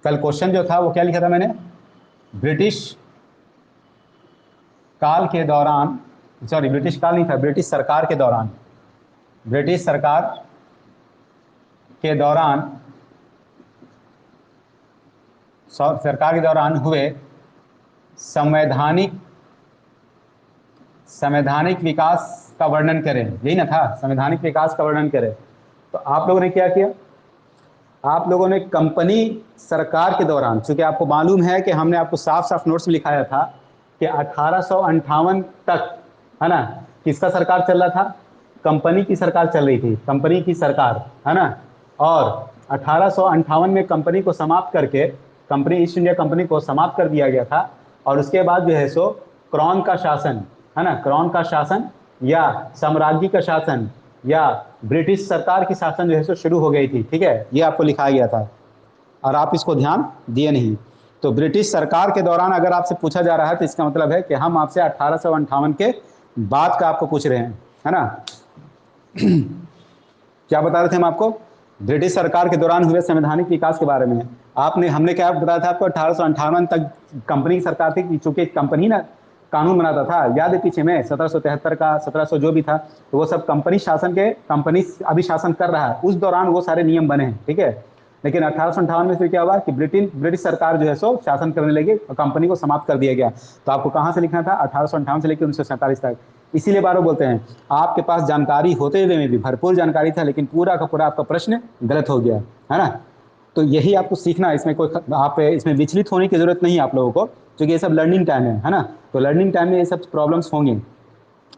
कल क्वेश्चन जो था वो क्या लिखा था मैंने, ब्रिटिश काल के दौरान, सॉरी ब्रिटिश काल नहीं था, ब्रिटिश सरकार के दौरान, ब्रिटिश सरकार के दौरान, सरकार के दौरान हुए संवैधानिक संवैधानिक विकास का वर्णन करें, यही ना था, संवैधानिक विकास का वर्णन करें। तो आप लोगों ने क्या किया, आप लोगों ने कंपनी सरकार के दौरान, चूंकि आपको मालूम है कि हमने आपको साफ साफ नोट्स में लिखाया था कि 1858 तक, है ना, किसका सरकार चल रहा था, कंपनी की सरकार चल रही थी, कंपनी की सरकार, है ना। और 1858 में कंपनी को समाप्त करके, कंपनी ईस्ट इंडिया कंपनी को समाप्त कर दिया गया था, और उसके बाद जो है सो क्राउन का शासन, है ना, क्राउन का शासन या साम्राज्य का शासन या ब्रिटिश सरकार की शासन जो है सो शुरू हो गई थी। ठीक है, ये आपको लिखाया गया था और आप इसको ध्यान दिए नहीं। तो ब्रिटिश सरकार के दौरान अगर आपसे पूछा जा रहा है तो इसका मतलब है कि हम आपसे 1858 के बाद का आपको पूछ रहे हैं, है ना। क्या बता रहे थे हम आपको, ब्रिटिश सरकार के दौरान हुए संवैधानिक विकास के बारे में। आपने, हमने क्या बताया था आपको, 1858 तक कंपनी की सरकार थी, चूंकि कंपनी ना कानून बनाता था, याद है पीछे में 1773 का 1700 जो भी था, तो वो सब कंपनी शासन के, कंपनी अभी शासन कर रहा है, उस दौरान वो सारे नियम बने हैं। ठीक है, लेकिन 1858 में फिर क्या हुआ कि ब्रिटिश सरकार जो है सो शासन करने लगी और कंपनी को समाप्त कर दिया गया। तो आपको कहाँ से लिखना था, 1858 से लेकर 1947 तक। इसीलिए बार बोलते हैं आपके पास जानकारी होते हुए में भी, भरपूर जानकारी था, लेकिन पूरा का पूरा आपका प्रश्न गलत हो गया, है ना। तो यही आपको सीखना है, इसमें कोई आप इसमें विचलित होने की जरूरत नहीं है आप लोगों को, क्योंकि ये सब लर्निंग टाइम है ना। तो लर्निंग टाइम में ये सब प्रॉब्लम्स होंगी,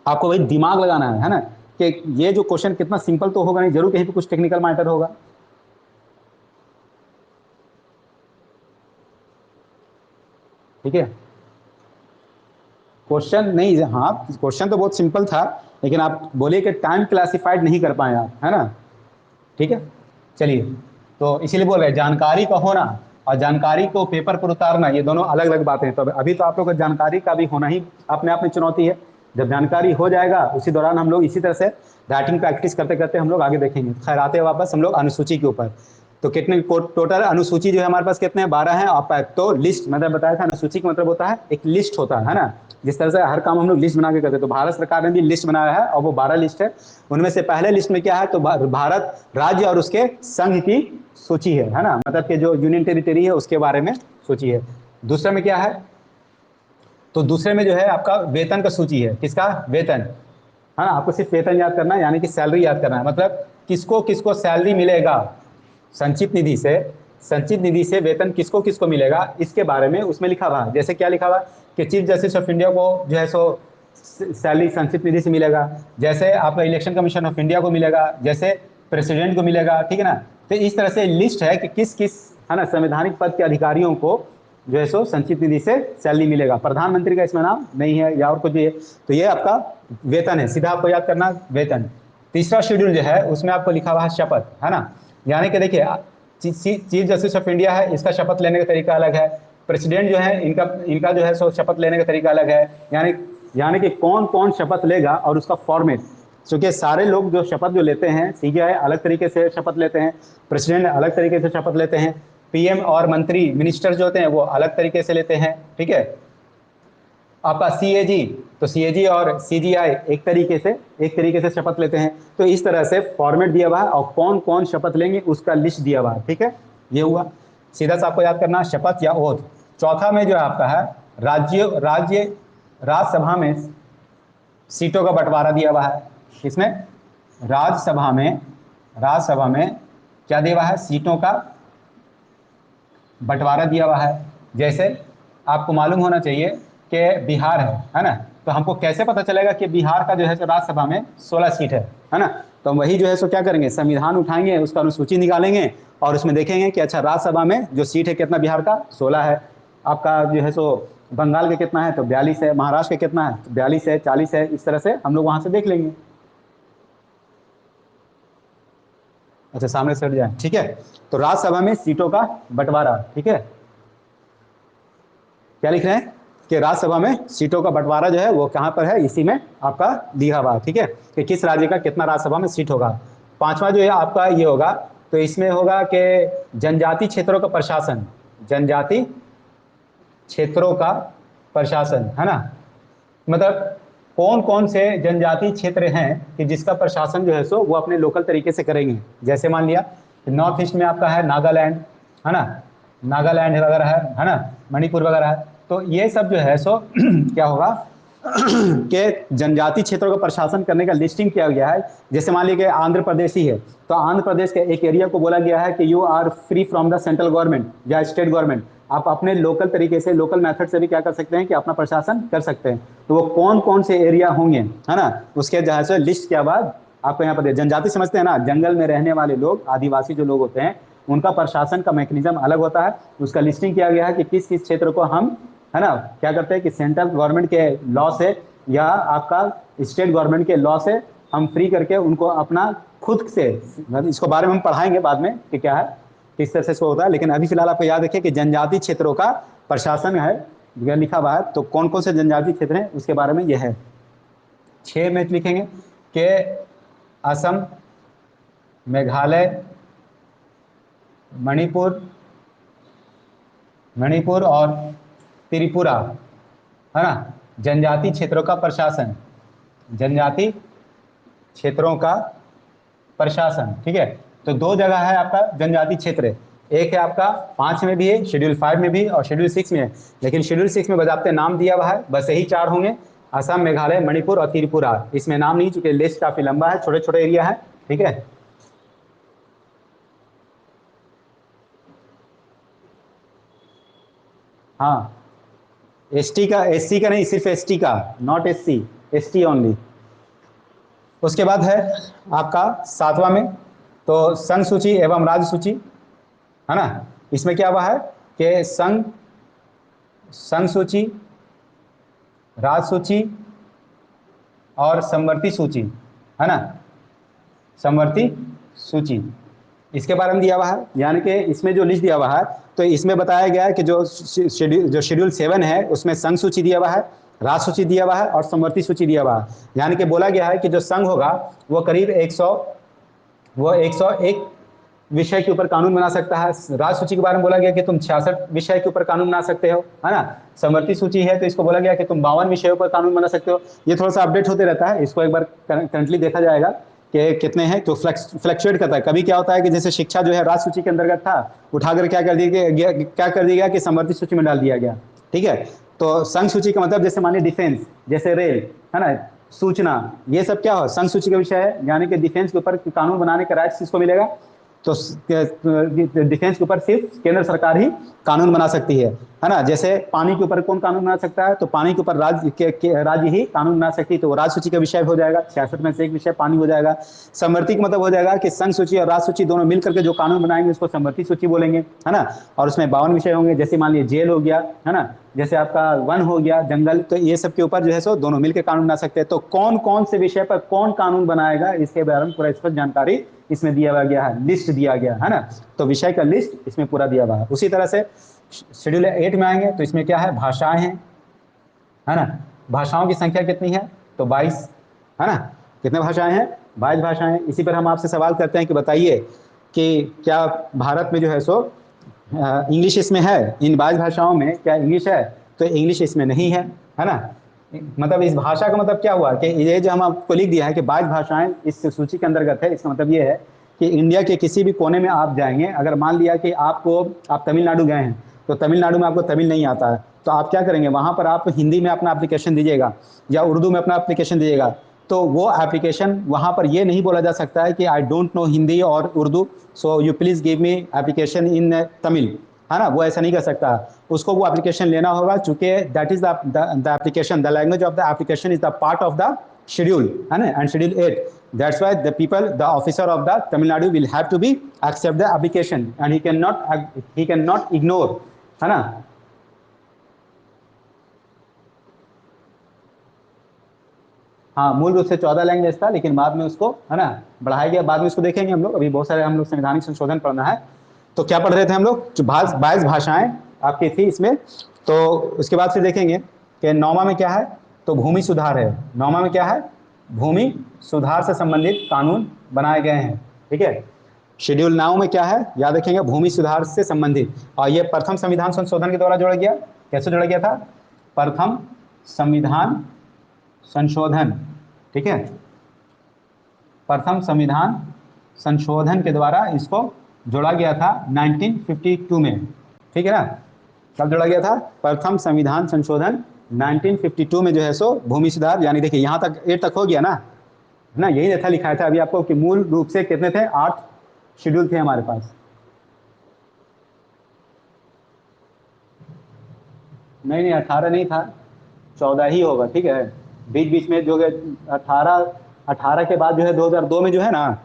आपको भाई दिमाग लगाना है ना, कि ये जो क्वेश्चन कितना सिंपल तो होगा नहीं, जरूर कहीं पे कुछ टेक्निकल मैटर होगा। ठीक है, क्वेश्चन नहीं, हाँ क्वेश्चन तो बहुत सिंपल था, लेकिन आप बोलिए कि टाइम क्लासिफाइड नहीं कर पाए आप, है ना। ठीक है, चलिए, तो इसीलिए बोल रहे हैं जानकारी का होना और जानकारी को पेपर पर उतारना, ये दोनों अलग अलग बातें हैं। तो अभी तो आप लोग को जानकारी का भी होना ही अपने आप में चुनौती है। जब जानकारी हो जाएगा उसी दौरान हम लोग इसी तरह से राइटिंग प्रैक्टिस करते करते हम लोग आगे देखेंगे। खैर आते हैं वापस हम लोग अनुसूची के ऊपर। तो कितने टोटल अनुसूची जो है हमारे पास कितने हैं, 12 हैं। आप तो लिस्ट मतलब बताया था, अनुसूची का मतलब होता है एक लिस्ट होता है ना, जिस तरह से हर काम हम लोग लिस्ट बना के करते हैं। तो भारत सरकार ने भी लिस्ट बनाया है और वो 12 लिस्ट है। उनमें से पहले लिस्ट में क्या है, तो भारत राज्य और उसके संघ की सूची है ना, मतलब कि जो यूनियन टेरिटरी है उसके बारे में सूची है। दूसरे में क्या है, तो दूसरे में जो है आपका वेतन का सूची है, किसका, वेतन, हाँ आपको सिर्फ वेतन याद करना है, यानी कि सैलरी याद करना है, मतलब किसको किसको सैलरी मिलेगा संचित निधि से, संचित निधि से वेतन किसको किसको मिलेगा, इसके बारे में उसमें लिखा हुआ है। जैसे क्या लिखा हुआ कि चीफ जस्टिस ऑफ इंडिया को जो है सो सैलरी संचित निधि से मिलेगा, जैसे आपका इलेक्शन कमीशन ऑफ इंडिया को मिलेगा, जैसे प्रेसिडेंट को मिलेगा, ठीक है ना। तो इस तरह से लिस्ट है कि किस किस, है ना, संवैधानिक पद के अधिकारियों को जो है सो संचित निधि से सैलरी मिलेगा। प्रधानमंत्री का इसमें नाम नहीं है या और कुछ भी है। तो ये आपका वेतन है, सीधा आपको याद करना वेतन। तीसरा शेड्यूल जो है उसमें आपको लिखा हुआ है शपथ, है ना, यानी कि देखिए चीफ जस्टिस ऑफ इंडिया है, इसका शपथ लेने का तरीका अलग है। प्रेसिडेंट जो है इनका इनका जो है सो शपथ लेने का तरीका अलग है। यानी यानी कि कौन कौन शपथ लेगा और उसका फॉर्मेट, क्योंकि सारे लोग जो शपथ जो लेते हैं, सीजीआई अलग तरीके से शपथ लेते हैं, प्रेसिडेंट अलग तरीके से शपथ लेते हैं, पीएम और मंत्री मिनिस्टर जो होते हैं वो अलग तरीके से लेते हैं। ठीक है, आपका सीएजी, तो सीएजी और सीजीआई एक तरीके से शपथ लेते हैं। तो इस तरह से फॉर्मेट दिया हुआ है और कौन कौन शपथ लेंगे उसका लिस्ट दिया हुआ है। ठीक है, ये हुआ सीधा सा आपको याद करना, शपथ या ओथ। चौथा में जो है आपका है राज्य राज्यसभा में सीटों का बंटवारा दिया हुआ है। इसमें राज्यसभा में क्या दिया हुआ है, सीटों का बंटवारा दिया हुआ है। जैसे आपको मालूम होना चाहिए कि बिहार है ना, तो हमको कैसे पता चलेगा कि बिहार का जो है राज्यसभा में 16 सीट है ना। तो हम वही जो है सो क्या करेंगे, संविधान उठाएंगे, उसका अनुसूची निकालेंगे और उसमें देखेंगे कि अच्छा राज्यसभा में जो सीट है कितना, बिहार का 16 है, आपका जो है सो बंगाल के कितना है तो 42 है, महाराष्ट्र के कितना है तो 42 है, 40 है, इस तरह से हम लोग वहां से देख लेंगे। अच्छा सामने से हट जाए, ठीक है। तो राज्यसभा में सीटों का बंटवारा, ठीक है, क्या लिख रहे हैं कि राज्यसभा में सीटों का बंटवारा जो है वो कहां पर है, इसी में आपका दिया हुआ, ठीक है, कि किस राज्य का कितना राज्यसभा में सीट होगा। पांचवा जो है आपका ये होगा, तो इसमें होगा कि जनजाति क्षेत्रों का प्रशासन, जनजाति क्षेत्रों का प्रशासन, है ना। मतलब कौन कौन से जनजाति क्षेत्र हैं कि जिसका प्रशासन जो है सो वो अपने लोकल तरीके से करेंगे। जैसे मान लिया नॉर्थ ईस्ट में आपका है नागालैंड, है ना, नागालैंड वगैरह है ना, मणिपुर वगैरह है। तो ये सब जो है सो क्या होगा कि जनजाति क्षेत्रों का प्रशासन करने का लिस्टिंग किया गया है। जैसे मान लीजिए आंध्र प्रदेश ही है, तो आंध्र प्रदेश के एक एरिया को बोला गया है कि you are free from the central government या स्टेट गवर्नमेंट, आप अपने लोकल तरीके से, लोकल मेथड से भी क्या कर सकते हैं कि अपना प्रशासन कर सकते हैं। तो वो कौन कौन से एरिया होंगे, है ना, उसके जो है लिस्ट के बाद आपको यहाँ पर जनजाति समझते हैं ना, जंगल में रहने वाले लोग, आदिवासी जो लोग होते हैं, उनका प्रशासन का मैकेनिज्म अलग होता है। उसका लिस्टिंग किया गया है कि किस किस क्षेत्र को हम, है ना, क्या करते हैं कि सेंट्रल गवर्नमेंट के लॉ से या आपका स्टेट गवर्नमेंट के लॉ से हम फ्री करके उनको अपना खुद से, इसको बारे में हम पढ़ाएंगे बाद में कि क्या है, किस तरह से इसको होता है। लेकिन अभी फिलहाल आपको याद रखिए कि जनजाति क्षेत्रों का प्रशासन है, यह लिखा हुआ है। तो कौन कौन से जनजाति क्षेत्र हैं उसके बारे में यह है। 6 में लिखेंगे कि असम, मेघालय, मणिपुर और त्रिपुरा, है ना, जनजाति क्षेत्रों का प्रशासन, जनजाति क्षेत्रों का प्रशासन। ठीक है, तो 2 जगह है आपका जनजाति क्षेत्र, एक है आपका 5 में भी है, शेड्यूल 5 में भी और शेड्यूल 6 में है। लेकिन शेड्यूल 6 में बजाते नाम दिया हुआ है, बस यही 4 होंगे, असम, मेघालय, मणिपुर और त्रिपुरा। इसमें नाम नहीं, चूंकि लिस्ट काफी लंबा है, छोटे छोटे एरिया है। ठीक है, हाँ, एसटी का, एससी का नहीं, सिर्फ एसटी का, नॉट एससी, एसटी ओनली। उसके बाद है आपका 7वां में तो संघ सूची एवं राज्य सूची, है ना। इसमें क्या हुआ है कि संघ सूची, राज्य सूची और समवर्ती सूची, है ना, समवर्ती सूची, इसके बारे में दिया हुआ है। यानी कि इसमें जो लिस्ट दिया हुआ है, तो इसमें बताया गया है कि जो शेड्यूल 7 है उसमें संघ सूची दिया हुआ है, राज्य सूची दिया हुआ है और समवर्ती सूची दिया हुआ है। यानी कि बोला गया है कि जो संघ होगा वो करीब 101 विषय के ऊपर कानून बना सकता है। राज्य सूची के बारे में बोला गया कि तुम 66 विषय के ऊपर कानून बना सकते हो, है ना। समवर्ती सूची है तो इसको बोला गया कि तुम 52 विषयों पर कानून बना सकते हो। ये थोड़ा सा अपडेट होते रहता है, इसको एक बार करंटली देखा जाएगा कि कितने हैं, तो फ्लक्चुएट करता है। कभी क्या होता है कि जैसे शिक्षा जो है राज्य सूची के अंतर्गत था, उठाकर क्या कर दिया गया कि समवर्ती सूची में डाल दिया गया। ठीक है, तो संघ सूची का मतलब जैसे मानिए डिफेंस, जैसे रेल, है ना, सूचना, ये सब क्या हो संघ सूची का विषय है। यानी कि डिफेंस के ऊपर कानून बनाने का राइट किसको मिलेगा, तो डिफेंस के ऊपर सिर्फ केंद्र सरकार ही कानून बना सकती है ना। जैसे पानी के ऊपर कौन कानून बना सकता है, तो पानी के ऊपर राज्य ही कानून बना सकती है, तो वो राज्य सूची का विषय हो जाएगा। 66 में से एक विषय पानी हो जाएगा। समवर्ती का मतलब हो जाएगा कि संघ सूची और राज्य सूची दोनों मिलकर के जो कानून बनाएंगे उसको समवर्ती सूची बोलेंगे, है ना। और उसमें 52 विषय होंगे, जैसे मान लीजिए जेल हो गया, है ना, जैसे आपका वन हो गया, जंगल, तो ये सब के ऊपर जो है सो दोनों मिलकर कानून बना सकते हैं। तो कौन कौन से विषय पर कौन कानून बनाएगा इसके बारे में पूरा स्पष्ट जानकारी इसमें दिया गया है, लिस्ट दिया गया है ना। तो विषय का लिस्ट इसमें पूरा दिया हुआ है। उसी तरह से शेड्यूल 8 में आएंगे तो इसमें क्या है, भाषाएं हैं, है ना। भाषाओं की संख्या कितनी है, तो 22, है ना। कितने भाषाएं हैं, 22 भाषाएं। इसी पर हम आपसे सवाल करते हैं कि बताइए कि क्या भारत में जो है सो इंग्लिश इसमें है, इन 22 भाषाओं में क्या इंग्लिश है, तो इंग्लिश इसमें नहीं है ना। मतलब इस भाषा का मतलब क्या हुआ कि ये जो हम आपको लिख दिया है कि 22 भाषाएं इस सूची के अंतर्गत है, इसका मतलब ये है कि इंडिया के किसी भी कोने में आप जाएंगे, अगर मान लिया कि आप तमिलनाडु गए हैं, तो तमिलनाडु में आपको तमिल नहीं आता है, तो आप क्या करेंगे, वहां पर आप हिंदी में अपना एप्लीकेशन दीजिएगा या उर्दू में अपना एप्लीकेशन दीजिएगा। तो वो एप्लीकेशन वहां पर ये नहीं बोला जा सकता है कि आई डोंट नो हिंदी और Urdu, so you please give me application in Tamil, है ना। वो ऐसा नहीं कर सकता, उसको वो एप्लीकेशन लेना होगा, चूंकि that is the application, the language of the application is the part of the schedule, है ना, and schedule 8. That's why the officer of the Tamil Nadu will have to be accept the application and he cannot ignore, है ना। हाँ, मूल रूप से 14 language था, लेकिन बाद में उसको, है ना, बढ़ाया गया। बाद में उसको देखेंगे हम लोग, अभी बहुत सारे हम लोग संवैधानिक संशोधन पढ़ना है। तो क्या पढ़ रहे थे हम लोग, जो 22 भाषाएं आपकी थी इसमें। तो उसके बाद फिर देखेंगे कि 9वां में क्या है, तो भूमि सुधार है। 9वां में क्या है, भूमि सुधार से संबंधित कानून बनाए गए हैं। ठीक है, शेड्यूल 9 में क्या है याद रखेंगे, भूमि सुधार से संबंधित। और ये प्रथम संविधान संशोधन के द्वारा जोड़ा गया। कैसे जोड़ा गया था? प्रथम संविधान संशोधन, ठीक है, प्रथम संविधान संशोधन के द्वारा इसको जोड़ा गया था 1952 में, ठीक है ना। कब जोड़ा गया था? प्रथम संविधान संशोधन 1952 में जो है सो भूमि सुधार, यानी देखिए यहाँ तक 8 तक हो गया ना, है ना। यही था लिखा था अभी आपको कि मूल रूप से कितने थे? 8 शेड्यूल थे हमारे पास। नहीं नहीं 18 नहीं था, 14 ही होगा, ठीक है। बीच बीच में जो है 18 के बाद जो है 2002 में जो है ना,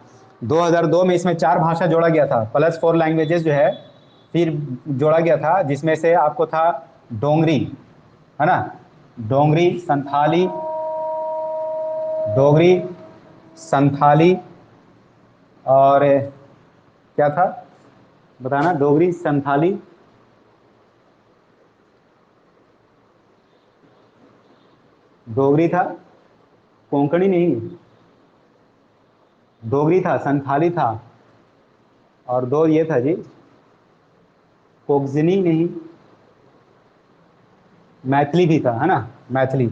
2002 में इसमें 4 भाषा जोड़ा गया था, प्लस 4 लैंग्वेजेस जो है फिर जोड़ा गया था, जिसमें से आपको था डोंगरी, है ना, डोंगरी, संथाली, डोगरी, संथाली और क्या था बताना? डोगरी, संथाली, डोगरी था, कोंकणी नहीं, डोगरी था, संथाली था, और 2 ये था जी, कोगजनी नहीं, मैथिली भी था, है ना, मैथिली,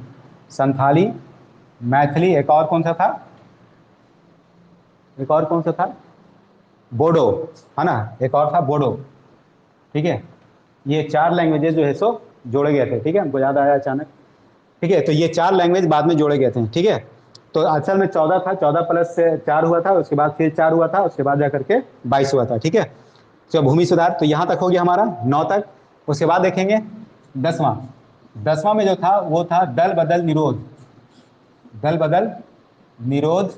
संथाली, मैथिली, एक और कौन सा था? एक और कौन सा था? बोडो, है ना, एक और था बोडो, ठीक है। ये 4 लैंग्वेजेस जो है सो जोड़े गए थे, ठीक है, हमको याद आया अचानक, ठीक है। तो ये 4 लैंग्वेज बाद में जोड़े गए थे, ठीक है। तो असल में 14 था, 14 प्लस से 4 हुआ था, उसके बाद फिर 4 हुआ था, उसके बाद जाकर के 22 हुआ था, ठीक है। तो भूमि सुधार तो यहाँ तक हो गया हमारा 9 तक। उसके बाद देखेंगे 10वां। 10वां में जो था वो था दल बदल निरोध, दल बदल निरोध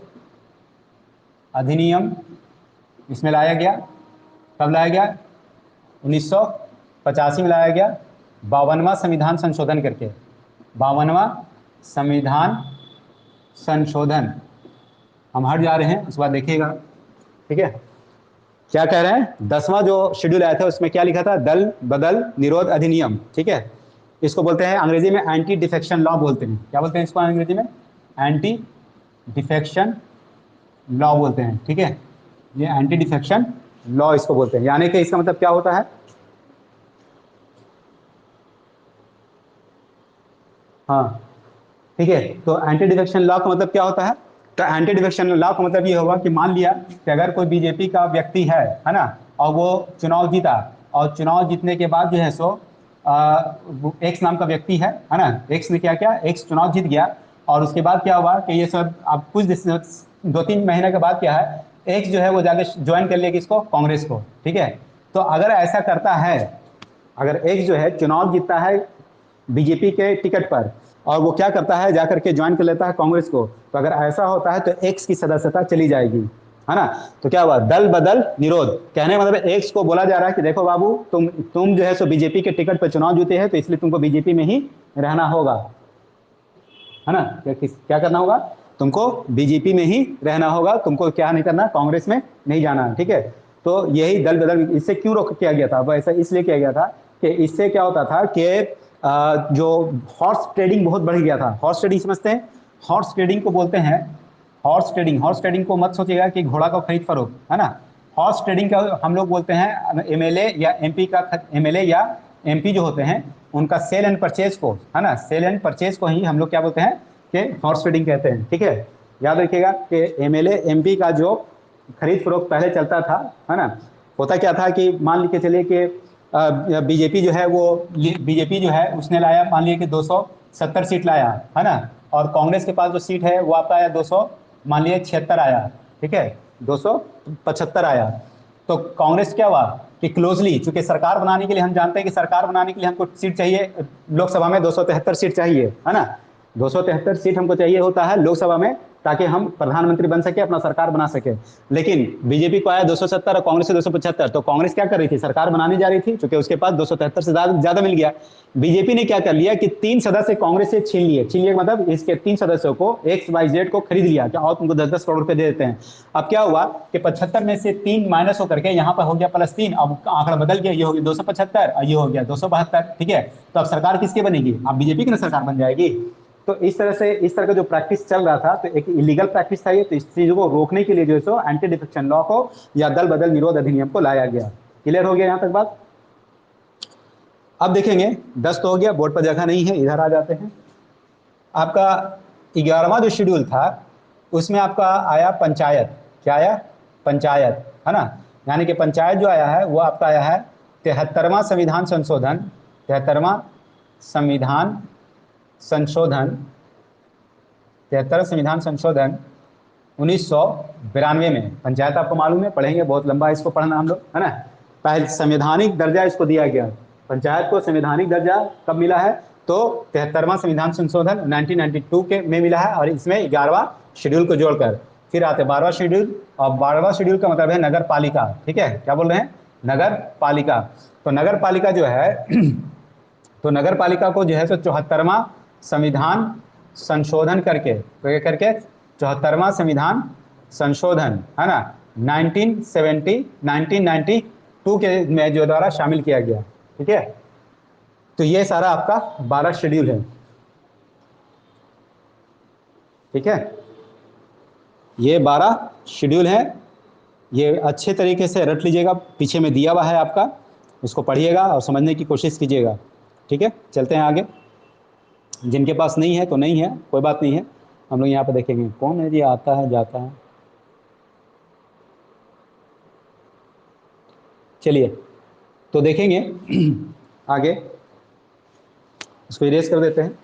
अधिनियम इसमें लाया गया। कब लाया गया? 1985 में लाया गया, 52वां संविधान संशोधन करके, 52वां संविधान संशोधन। हम हट जा रहे हैं, उसके बाद देखिएगा, ठीक है। क्या कह रहे हैं? 10वां जो शेड्यूल आया था उसमें क्या लिखा था? दल बदल निरोध अधिनियम, ठीक है। इसको बोलते हैं अंग्रेजी में एंटी डिफेक्शन लॉ बोलते हैं। क्या बोलते हैं इसको अंग्रेजी में? एंटी डिफेक्शन लॉ बोलते हैं, ठीक है। ये एंटी डिफेक्शन लॉ इसको बोलते हैं, यानी कि इसका मतलब क्या होता है? हाँ, ठीक है। तो एंटी डिफेक्शन लॉ का मतलब क्या होता है? तो एंटी डिफेक्शन लॉ का मतलब ये होगा कि मान लिया कि अगर कोई बीजेपी का व्यक्ति है ना, और वो चुनाव जीता, और चुनाव जीतने के बाद जो है सो एक्स नाम का व्यक्ति है ना, एक्स ने क्या किया? एक्स चुनाव जीत गया, और उसके बाद क्या हुआ कि ये सब अब कुछ 2-3 महीने के बाद क्या है, एक्स जो है वो जाके ज्वाइन कर लिया किसको? कांग्रेस को, ठीक है। तो अगर ऐसा करता है, अगर एक्स जो है चुनाव जीतता है बीजेपी के टिकट पर, और वो क्या करता है? जाकर के ज्वाइन कर लेता है कांग्रेस को, तो अगर ऐसा होता है तो एक्स की सदस्यता चली जाएगी, है ना। तो क्या हुआ? दल बदल निरोध, कहने मतलब एक्स को बोला जा रहा है कि देखो बाबू, तुम जो है सो बीजेपी के टिकट पर चुनाव जीते हैं, तो इसलिए तुमको बीजेपी में ही रहना होगा, है ना। क्या करना होगा? तुमको बीजेपी में ही रहना होगा, तुमको क्या नहीं करना? कांग्रेस में नहीं जाना, ठीक है। तो यही दल बदल, इससे क्यों रोक किया गया था? वो ऐसा इसलिए किया गया था कि इससे क्या होता था कि जो हॉर्स ट्रेडिंग बहुत बढ़ गया था। हॉर्स ट्रेडिंग समझते हैं? हॉर्स ट्रेडिंग को बोलते हैं हॉर्स ट्रेडिंग। हॉर्स ट्रेडिंग को मत सोचिएगा कि घोड़ा का खरीद फरोख्त, है ना। हॉर्स ट्रेडिंग का हम लोग बोलते हैं एमएलए या एमपी का, एमएलए या एमपी जो होते हैं उनका सेल एंड परचेज को, है ना, सेल एंड परचेज को ही हम लोग क्या बोलते हैं? कि हॉर्स ट्रेडिंग कहते हैं, ठीक है। याद रखिएगा कि एमएलए एमपी का जो खरीद फरोख्त पहले चलता था, है ना, होता क्या था कि मान के चलिए कि बीजेपी जो है वो, बीजेपी जो है उसने लाया, मान लिया कि 270 सीट लाया, है ना, और कांग्रेस के पास जो सीट है वो आपका आया 200, मान लिया 76 आया, ठीक है, 275 आया। तो कांग्रेस क्या हुआ कि क्लोजली, चूंकि सरकार बनाने के लिए हम जानते हैं कि सरकार बनाने के लिए हमको सीट चाहिए लोकसभा में 273 सीट चाहिए, है ना, 273 सीट हमको चाहिए होता है लोकसभा में, ताकि हम प्रधानमंत्री बन सके, अपना सरकार बना सके। लेकिन बीजेपी को आया 270 और कांग्रेस से 275, तो कांग्रेस क्या कर रही थी? सरकार बनाने जा रही थी, क्योंकि उसके पास 273 से ज्यादा मिल गया। बीजेपी ने क्या कर लिया कि 3 सदस्य कांग्रेस से छीन लिए मतलब इसके 3 सदस्यों को एक्स वाई जेड को खरीद लिया कि और तुमको 10-10 करोड़ रुपए दे देते हैं। अब क्या हुआ कि 75 में से 3 माइनस होकर के यहाँ पर हो गया +3, अब आंकड़ा बदल गया, ये हो गया 275 और ये हो गया 272, ठीक है। तो अब सरकार किसकी बनेगी? अब बीजेपी की ना सरकार बन जाएगी, तो इस तरह का जो प्रैक्टिस चल रहा था, तो एक इलीगल प्रैक्टिस था ये, तो इस चीज़ को रोकने के लिए जो है सो एंटी डिफेक्शन लॉ को या दल बदल निरोध अधिनियम को लाया गया। क्लियर हो गया यहाँ तक बात? अब देखेंगे 10 तो हो गया, बोर्ड पर जगह नहीं है, इधर आ जाते हैं। आपका 11वां जो शेड्यूल था उसमें आपका आया पंचायत। क्या आया? पंचायत, है ना। यानी कि पंचायत जो आया है वो आपका आया है 73वां संविधान संशोधन, 73वां संविधान संशोधन, 73 संविधान संशोधन 1992 में। पंचायत आपको मालूम है, पढ़ेंगे, बहुत लंबा इसको पढ़ना हम लोग, है ना। पहले संवैधानिक दर्जा इसको दिया गया, पंचायत को संवैधानिक दर्जा कब मिला है? तो 73वां संविधान संशोधन 1992 के में मिला है, और इसमें 11वां शेड्यूल को जोड़कर फिर आते 12वां शेड्यूल, और 12वां शेड्यूल का मतलब है नगर पालिका। ठीक है, क्या बोल रहे हैं? नगर पालिका। तो नगर पालिका जो है तो नगर पालिका को जो है सो 74वां संविधान संशोधन करके, तो ये करके 74वां संविधान संशोधन, है ना, 1992 के में जो द्वारा शामिल किया गया। ठीक है, तो ये सारा आपका 12 शेड्यूल है। ठीक है, ये 12 शेड्यूल है। ये अच्छे तरीके से रट लीजिएगा, पीछे में दिया हुआ है आपका, उसको पढ़िएगा और समझने की कोशिश कीजिएगा। ठीक है, चलते हैं आगे। जिनके पास नहीं है तो नहीं है, कोई बात नहीं है। हम लोग यहाँ पे देखेंगे कौन है जी, आता है जाता है। चलिए तो देखेंगे आगे, इसको इरेज कर देते हैं।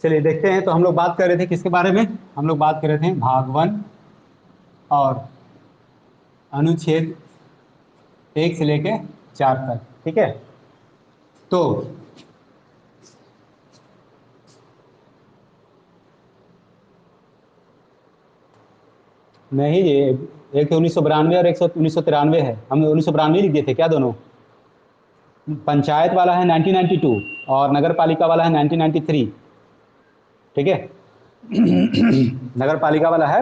चलिए देखते हैं। तो हम लोग बात कर रहे थे किसके बारे में? हम लोग बात कर रहे थे भाग 1 और अनुच्छेद 1 से लेके 4 तक। ठीक है, तो नहीं, ये एक तो 1992 और एक 1993 है। हम 1992 लिख दिए थे क्या दोनों? पंचायत वाला है 1992 और नगर पालिका वाला है 1993। ठीक है नगर पालिका वाला है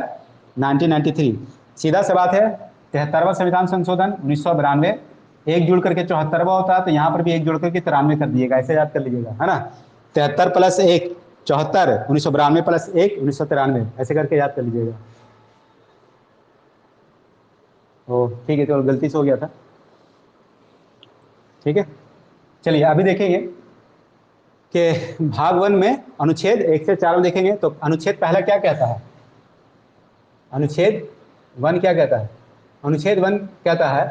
1993। सीधा सा बात है, 73वां संविधान संशोधन 1992, एक जुड़ करके 74वां होता है, तो यहाँ पर भी एक जुड़ करके 93 कर दिएगा, ऐसे याद कर लीजिएगा, है ना। 73 + 1 74, 1992 + 1 1993, ऐसे करके याद कर लीजिएगा। ओ ठीक है, तो गलती से हो गया था। ठीक है, चलिए अभी देखेंगे कि भाग 1 में अनुच्छेद 1 से 4 में देखेंगे। तो अनुच्छेद पहला क्या कहता है? अनुच्छेद 1 क्या कहता है? अनुच्छेद 1 कहता है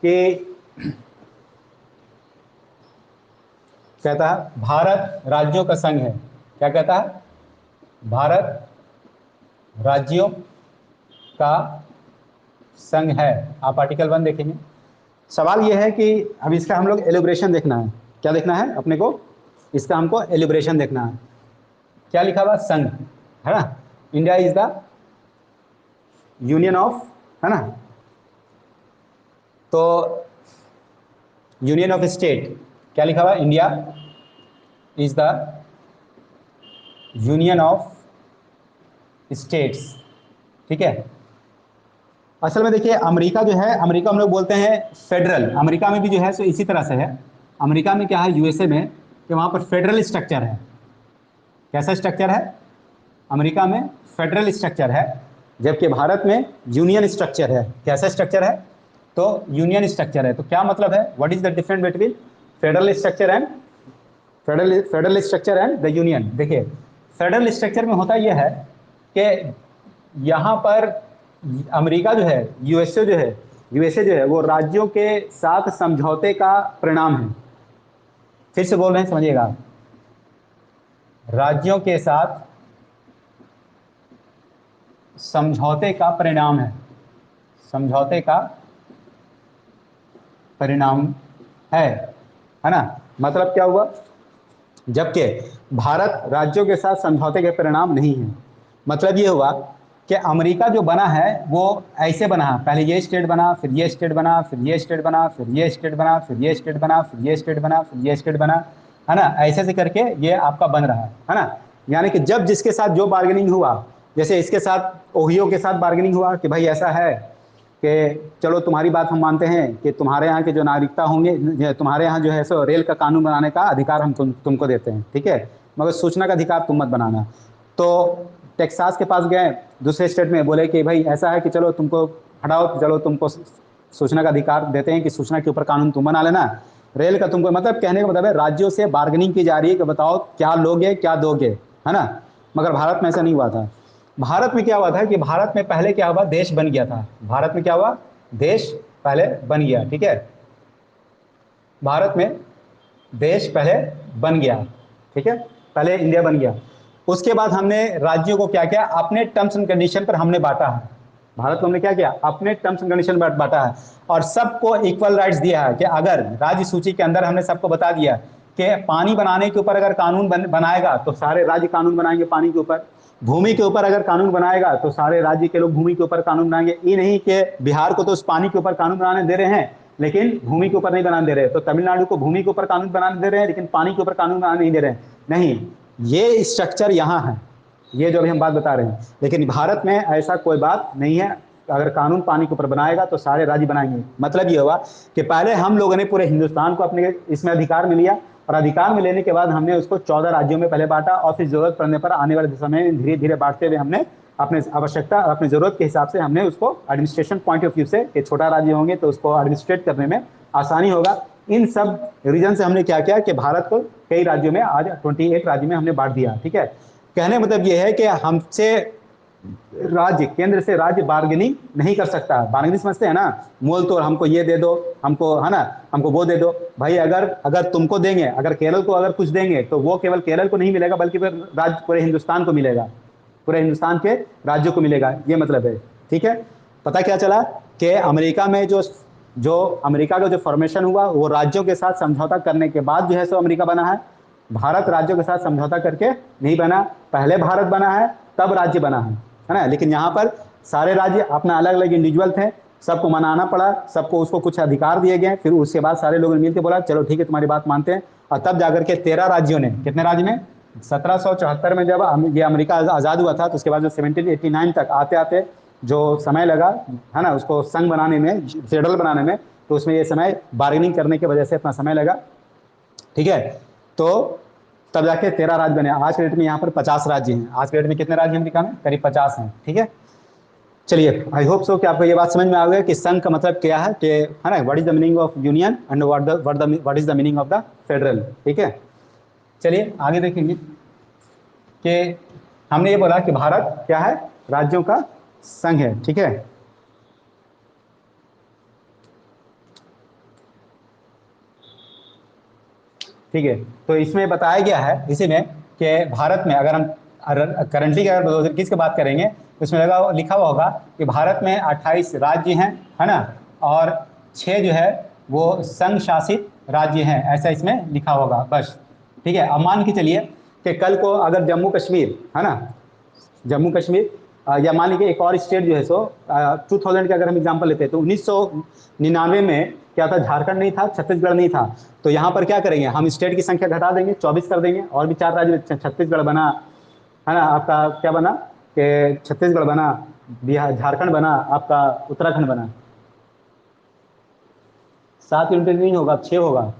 कि भारत राज्यों का संघ है। क्या कहता है? भारत राज्यों का संघ है। आप आर्टिकल 1 देखेंगे। सवाल यह है कि अब इसका हम लोग एलिब्रेशन देखना है। क्या देखना है अपने को? इसका हमको एलिब्रेशन देखना है। क्या लिखा हुआ? संघ, है ना। India is the union of, है ना। तो यूनियन ऑफ स्टेट, क्या लिखा हुआ? India is the union of states. ठीक है, असल में देखिए अमेरिका जो है, अमेरिका हम लोग बोलते हैं फेडरल। अमेरिका में भी जो है सो इसी तरह से है। अमेरिका में क्या है, यूएसए में, कि वहाँ पर फेडरल स्ट्रक्चर है। कैसा स्ट्रक्चर है? अमेरिका में फेडरल स्ट्रक्चर है, जबकि भारत में यूनियन स्ट्रक्चर है। कैसा स्ट्रक्चर है? तो यूनियन स्ट्रक्चर है। तो क्या मतलब है, what is the difference between federal structure and federal structure and the union? देखिए फेडरल स्ट्रक्चर में होता यह है कि यहाँ पर अमेरिका जो है, यूएसए जो है वो राज्यों के साथ समझौते का परिणाम है। फिर से बोल रहे हैं, समझिएगा, राज्यों के साथ समझौते का परिणाम है। समझौते का परिणाम है ना। मतलब क्या हुआ जबकि भारत राज्यों के साथ समझौते के परिणाम नहीं है। मतलब ये हुआ कि अमेरिका जो बना है वो ऐसे बना है, पहले ये स्टेट बना, फिर ये स्टेट बना, फिर ये स्टेट बना, फिर ये स्टेट बना, फिर ये स्टेट बना, फिर ये स्टेट बना, फिर ये स्टेट बना, है ना, ऐसे ऐसे करके ये आपका बन रहा है ना। यानी कि जब जिसके साथ जो बार्गेनिंग हुआ, जैसे इसके साथ ओहियो के साथ बार्गेनिंग हुआ कि भाई ऐसा है कि चलो तुम्हारी बात हम मानते हैं कि तुम्हारे यहाँ के जो नागरिकता होंगे, तुम्हारे यहाँ जो है सो रेल का कानून बनाने का अधिकार हम तुमको देते हैं, ठीक है, मगर सूचना का अधिकार तुम मत बनाना। तो टेक्सास के पास गए दूसरे स्टेट में, बोले कि भाई ऐसा है कि चलो तुमको हटाओ, चलो तुमको सूचना का अधिकार देते हैं कि सूचना के ऊपर कानून तुम बना लेना, रेल का तुमको, मतलब कहने का मतलब है राज्यों से बार्गेनिंग की जा रही है कि बताओ क्या लोगे क्या दोगे, है ना। मगर भारत में ऐसा नहीं हुआ था। भारत में क्या हुआ था कि भारत में पहले क्या हुआ, देश बन गया था। भारत में क्या हुआ, देश पहले बन गया, ठीक है, भारत में देश पहले बन गया, ठीक है, पहले इंडिया बन गया। उसके बाद हमने राज्यों को क्या किया, अपने टर्म्स एंड कंडीशन पर हमने बांटा है। भारत को हमने क्या किया, अपने टर्म्स एंड कंडीशन पर बांटा है और सबको इक्वल राइट्स दिया है कि अगर राज्य सूची के अंदर हमने सबको बता दिया कि पानी बनाने के ऊपर अगर कानून बनाएगा तो सारे राज्य कानून बनाएंगे पानी के ऊपर, भूमि के ऊपर अगर कानून बनाएगा तो सारे राज्य के लोग भूमि के ऊपर कानून बनाएंगे। ये नहीं कि बिहार को तो उस पानी के ऊपर कानून बनाने दे रहे हैं लेकिन भूमि के ऊपर नहीं बनाने दे रहे, तो तमिलनाडु को भूमि के ऊपर कानून बनाने दे रहे हैं लेकिन पानी के ऊपर कानून बनाने नहीं दे रहे हैं। नहीं, ये स्ट्रक्चर यहाँ है, ये जो अभी हम बात बता रहे हैं। लेकिन भारत में ऐसा कोई बात नहीं है, अगर कानून पानी के ऊपर बनाएगा तो सारे राज्य बनाएंगे। मतलब ये हुआ कि पहले हम लोगों ने पूरे हिंदुस्तान को अपने इसमें अधिकार में लिया और अधिकार में लेने के बाद हमने उसको 14 राज्यों में पहले बांटा और फिर जरूरत पड़ने पर आने वाले समय में धीरे धीरे बांटते हुए हमने अपने आवश्यकता और अपनी जरूरत के हिसाब से हमने उसको एडमिनिस्ट्रेशन पॉइंट ऑफ व्यू से कि छोटा राज्य होंगे तो उसको एडमिनिस्ट्रेट करने में आसानी होगा। इन सब रीजन से हमने क्या किया कि भारत को कई राज्यों में आज 28 राज्य में हमने बांट दिया, ठीक है। कहने मतलब ये है कि हमसे राज्य, केंद्र से राज्य बार्गेनिंग नहीं कर सकता। बार्गेनिंग समझते हैं ना, मोल तोड़, हमको ये दे दो, हमको, है ना, हमको वो दे दो। भाई अगर अगर तुमको देंगे, अगर केरल को अगर कुछ देंगे तो वो केवल केरल को नहीं मिलेगा बल्कि फिर राज्य पूरे हिंदुस्तान को मिलेगा, पूरे हिंदुस्तान के राज्यों को मिलेगा, ये मतलब है, ठीक है। पता क्या चला कि अमेरिका में जो अमेरिका का जो फॉर्मेशन हुआ वो राज्यों के साथ समझौता करने के बाद जो है सो अमेरिका बना है। भारत राज्यों के साथ समझौता करके नहीं बना, पहले भारत बना है तब राज्य बना है ना। लेकिन यहाँ पर सारे राज्य अपना अलग अलग इंडिविजुअल थे, सबको मनाना पड़ा, सबको उसको कुछ अधिकार दिए गए, फिर उसके बाद सारे लोगों ने मिलकर बोला चलो ठीक है तुम्हारी बात मानते हैं। और तब जाकर के 13 राज्यों ने, कितने राज्य में, 1774 में जब ये अमेरिका आज़ाद हुआ था तो उसके बाद जो 1789 तक आते आते जो समय लगा, है ना, उसको संघ बनाने में, फेडरल बनाने में, तो उसमें ये समय बार्गेनिंग करने की वजह से इतना समय लगा, ठीक है। तो तब जाके 13 राज्य बने। आज के डेट में यहाँ पर 50 राज्य हैं। आज के डेट में कितने राज्य अमेरिका में, करीब 50 हैं, ठीक है। चलिए, आई होप सो कि आपको ये बात समझ में आ गई कि संघ का मतलब क्या है, कि है ना, what is the meaning of union and what is the meaning of the federal, ठीक है। चलिए आगे देखेंगे कि हमने ये बोला कि भारत क्या है, राज्यों का संघ है, ठीक है। ठीक है, तो इसमें बताया गया है इसी में कि भारत में अगर हम करंटली अगर 2021 की बात करेंगे तो इसमें लिखा हुआ होगा कि भारत में 28 राज्य हैं, है ना, और 6 जो है वो संघ शासित राज्य हैं, ऐसा इसमें लिखा होगा बस, ठीक है। अब मान के चलिए कि कल को अगर जम्मू कश्मीर, है ना, जम्मू कश्मीर या मान लीजिए एक और स्टेट जो है सो 2000 का अगर हम एग्जांपल लेते हैं तो 1999 में क्या था, झारखंड नहीं था, छत्तीसगढ़ नहीं था। तो यहाँ पर क्या करेंगे, हम स्टेट की संख्या घटा देंगे, 24 कर देंगे और भी 4 राज्य, छत्तीसगढ़ बना, है ना, आपका क्या बना कि छत्तीसगढ़ बना, बिहार, झारखंड बना, आपका उत्तराखंड बना। 7 यूनिट नहीं होगा, 6 होगा।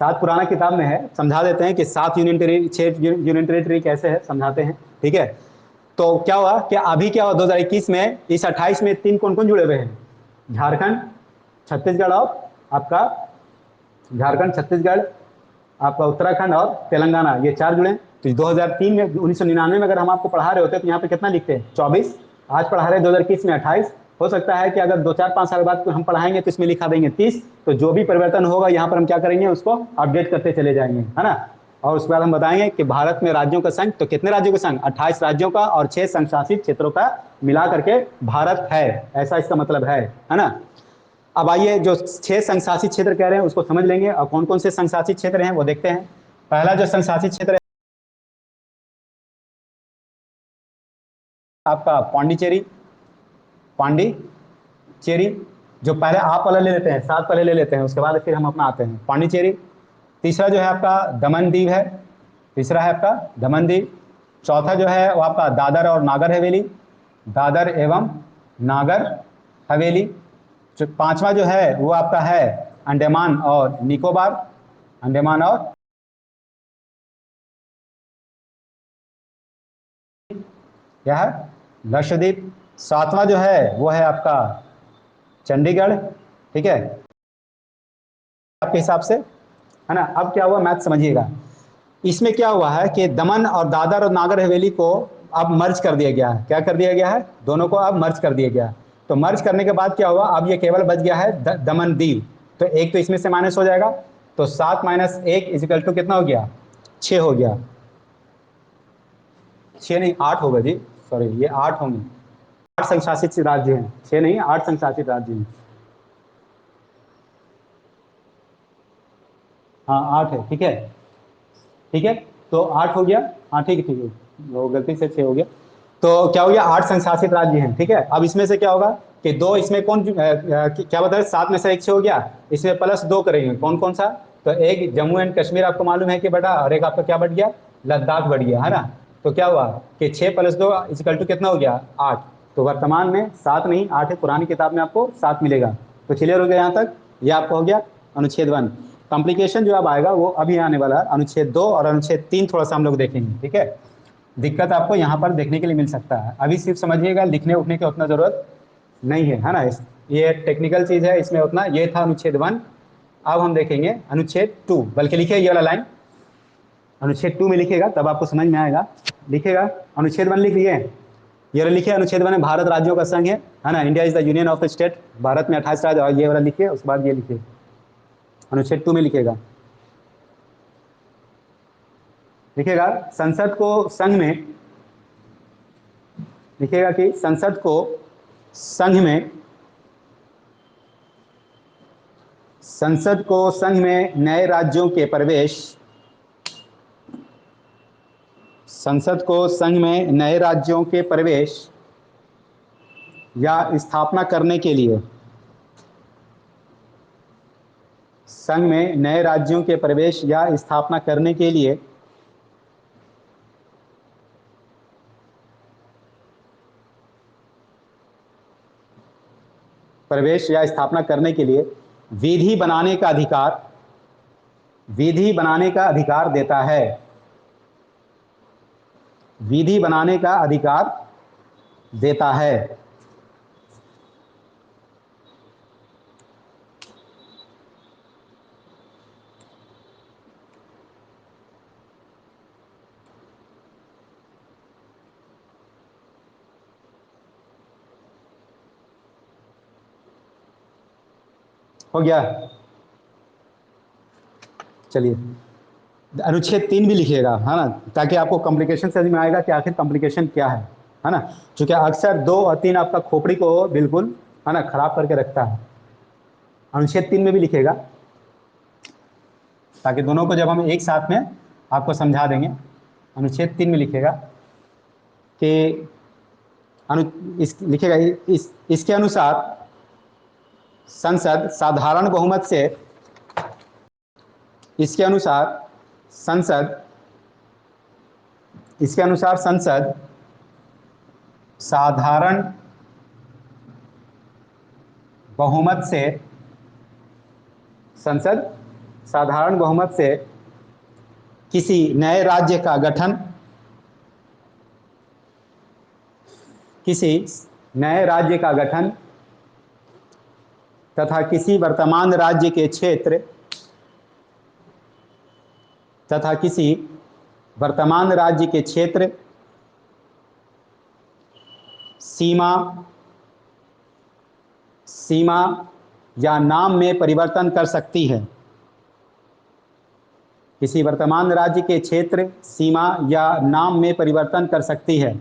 7 पुराना किताब में है, समझा देते हैं कि 7 यूनियन टेरिटरी, 6 यूनियन टेरिटरी कैसे है, समझाते हैं, ठीक है। तो क्या हुआ कि अभी क्या हुआ 2021 में, इस 28 में 3 कौन कौन जुड़े हुए हैं, झारखंड, छत्तीसगढ़ और आपका, झारखंड, छत्तीसगढ़, आपका उत्तराखंड और तेलंगाना, ये 4 जुड़े। तो 2003 में, 1999 में अगर हम आपको पढ़ा रहे होते तो यहाँ पे कितना लिखते हैं, 24। आज पढ़ा रहे 2021 में 28। हो सकता है कि अगर 2-4-5 साल बाद हम पढ़ाएंगे तो इसमें लिखा देंगे 30। तो जो भी परिवर्तन होगा यहाँ पर हम क्या करेंगे, उसको अपडेट करते चले जाएंगे, है ना। और उसके बाद हम बताएंगे कि भारत में राज्यों का संघ, तो कितने राज्यों का संघ, 28 राज्यों का और 6 संघ शासित क्षेत्रों का मिला करके भारत है, ऐसा इसका मतलब है ना। अब आइए जो 6 संशासित क्षेत्र कह रहे हैं उसको समझ लेंगे, और कौन कौन से संशासित क्षेत्र हैं वो देखते हैं। पहला जो संशासित क्षेत्र है आपका पांडिचेरी, पांडिचेरी, जो पहले आप वाला ले लेते हैं, सात पहले ले लेते हैं, उसके बाद फिर हम अपना आते हैं। पांडिचेरी। तीसरा जो है आपका दमन दीव है, तीसरा है आपका दमन दीव। चौथा जो है वो आपका दादर और नागर हवेली, दादर एवं नागर हवेली। जो पांचवा जो है वो आपका है अंडमान और निकोबार, अंडमान और क्या है लक्षद्वीप। सातवां जो है वो है आपका चंडीगढ़। ठीक है आपके हिसाब से, है ना। अब क्या हुआ मैथ समझिएगा, इसमें क्या हुआ है कि दमन और दादर और नागर हवेली को अब मर्ज कर दिया गया है। क्या कर दिया गया है? दोनों को अब मर्ज कर दिया गया। तो मर्ज करने के बाद क्या हुआ, अब ये केवल बच गया है दमन दीव। तो एक तो इसमें से माइनस हो जाएगा, तो 7 - 1 इजिकल टू कितना हो गया? 6 हो गया। 6 नहीं 8 होगा जी, सॉरी ये 8 होंगे। 8 संशासित राज्य हैं, 6 नहीं 8 संशासित राज्य हैं। हाँ 8 है, ठीक है ठीक है। तो 8 हो गया, हाँ ठीक है ठीक है, वो गलती से 6 हो गया। तो क्या हो गया, 8 संशासित राज्य हैं। ठीक है, अब इसमें से क्या होगा कि दो इसमें कौन क्या बता रहे, 7 में से 1 6 हो गया, इसमें +2 करेंगे। कौन कौन सा? तो एक जम्मू एंड कश्मीर आपको मालूम है कि बढ़ा, और एक आपका क्या बढ़ गया, लद्दाख बढ़ गया, है ना। तो क्या हुआ कि 6 + 2 इक्वल टू कितना हो गया, 8। तो वर्तमान में 7 नहीं 8 है, पुरानी किताब में आपको 7 मिलेगा। तो क्लियर हो गया यहाँ तक, ये आपका हो गया अनुच्छेद 1। कॉम्प्लिकेशन जो अब आएगा वो अभी आने वाला है, अनुच्छेद 2 और अनुच्छेद 3 थोड़ा सा हम लोग देखेंगे। ठीक है, दिक्कत आपको यहाँ पर देखने के लिए मिल सकता है। अभी सिर्फ समझिएगा, लिखने उठने की उतना जरूरत नहीं है, है ना। ये टेक्निकल चीज है, इसमें उतना, ये था अनुच्छेद 1। अब हम देखेंगे अनुच्छेद 2, बल्कि लिखिए ये वाला लाइन अनुच्छेद 2 में लिखेगा तब आपको समझ में आएगा। लिखेगा अनुच्छेद 1 लिख लिए, ये लिखिए अनुच्छेद 1 में भारत राज्यों का संघ है ना, India is the union of the state. Bharat में 28 राज्य, और ये वाला लिखिए, उसके बाद ये लिखिए अनुच्छेद 2 में लिखेगा, लिखेगा संसद को संघ में, लिखेगा कि संसद को संघ में, संसद को संघ में नए राज्यों के प्रवेश, संसद को संघ में नए राज्यों के प्रवेश या स्थापना करने के लिए, संघ में नए राज्यों के प्रवेश या स्थापना करने के लिए प्रवेश या स्थापना करने के लिए विधि बनाने का अधिकार, विधि बनाने का अधिकार देता है, विधि बनाने का अधिकार देता है। हो गया, चलिए अनुच्छेद 3 भी लिखिएगा, है ना, ताकि आपको कॉम्प्लिकेशन समझ में आएगा कि आखिर कॉम्प्लिकेशन क्या है ना। क्योंकि अक्सर 2 और 3 आपका खोपड़ी को बिल्कुल, है ना, खराब करके रखता है। अनुच्छेद 3 में भी लिखिएगा, ताकि दोनों को जब हम एक साथ में आपको समझा देंगे। अनुच्छेद 3 में लिखिएगा कि लिखिएगा इसके अनुसार संसद साधारण बहुमत से, इसके अनुसार संसद, इसके अनुसार संसद साधारण बहुमत से, संसद साधारण बहुमत से किसी नए राज्य का गठन, किसी नए राज्य का गठन तथा किसी वर्तमान राज्य के क्षेत्र, तथा किसी वर्तमान राज्य के क्षेत्र, सीमा, सीमा या नाम में परिवर्तन कर सकती है। किसी वर्तमान राज्य के क्षेत्र, सीमा या नाम में परिवर्तन कर सकती है।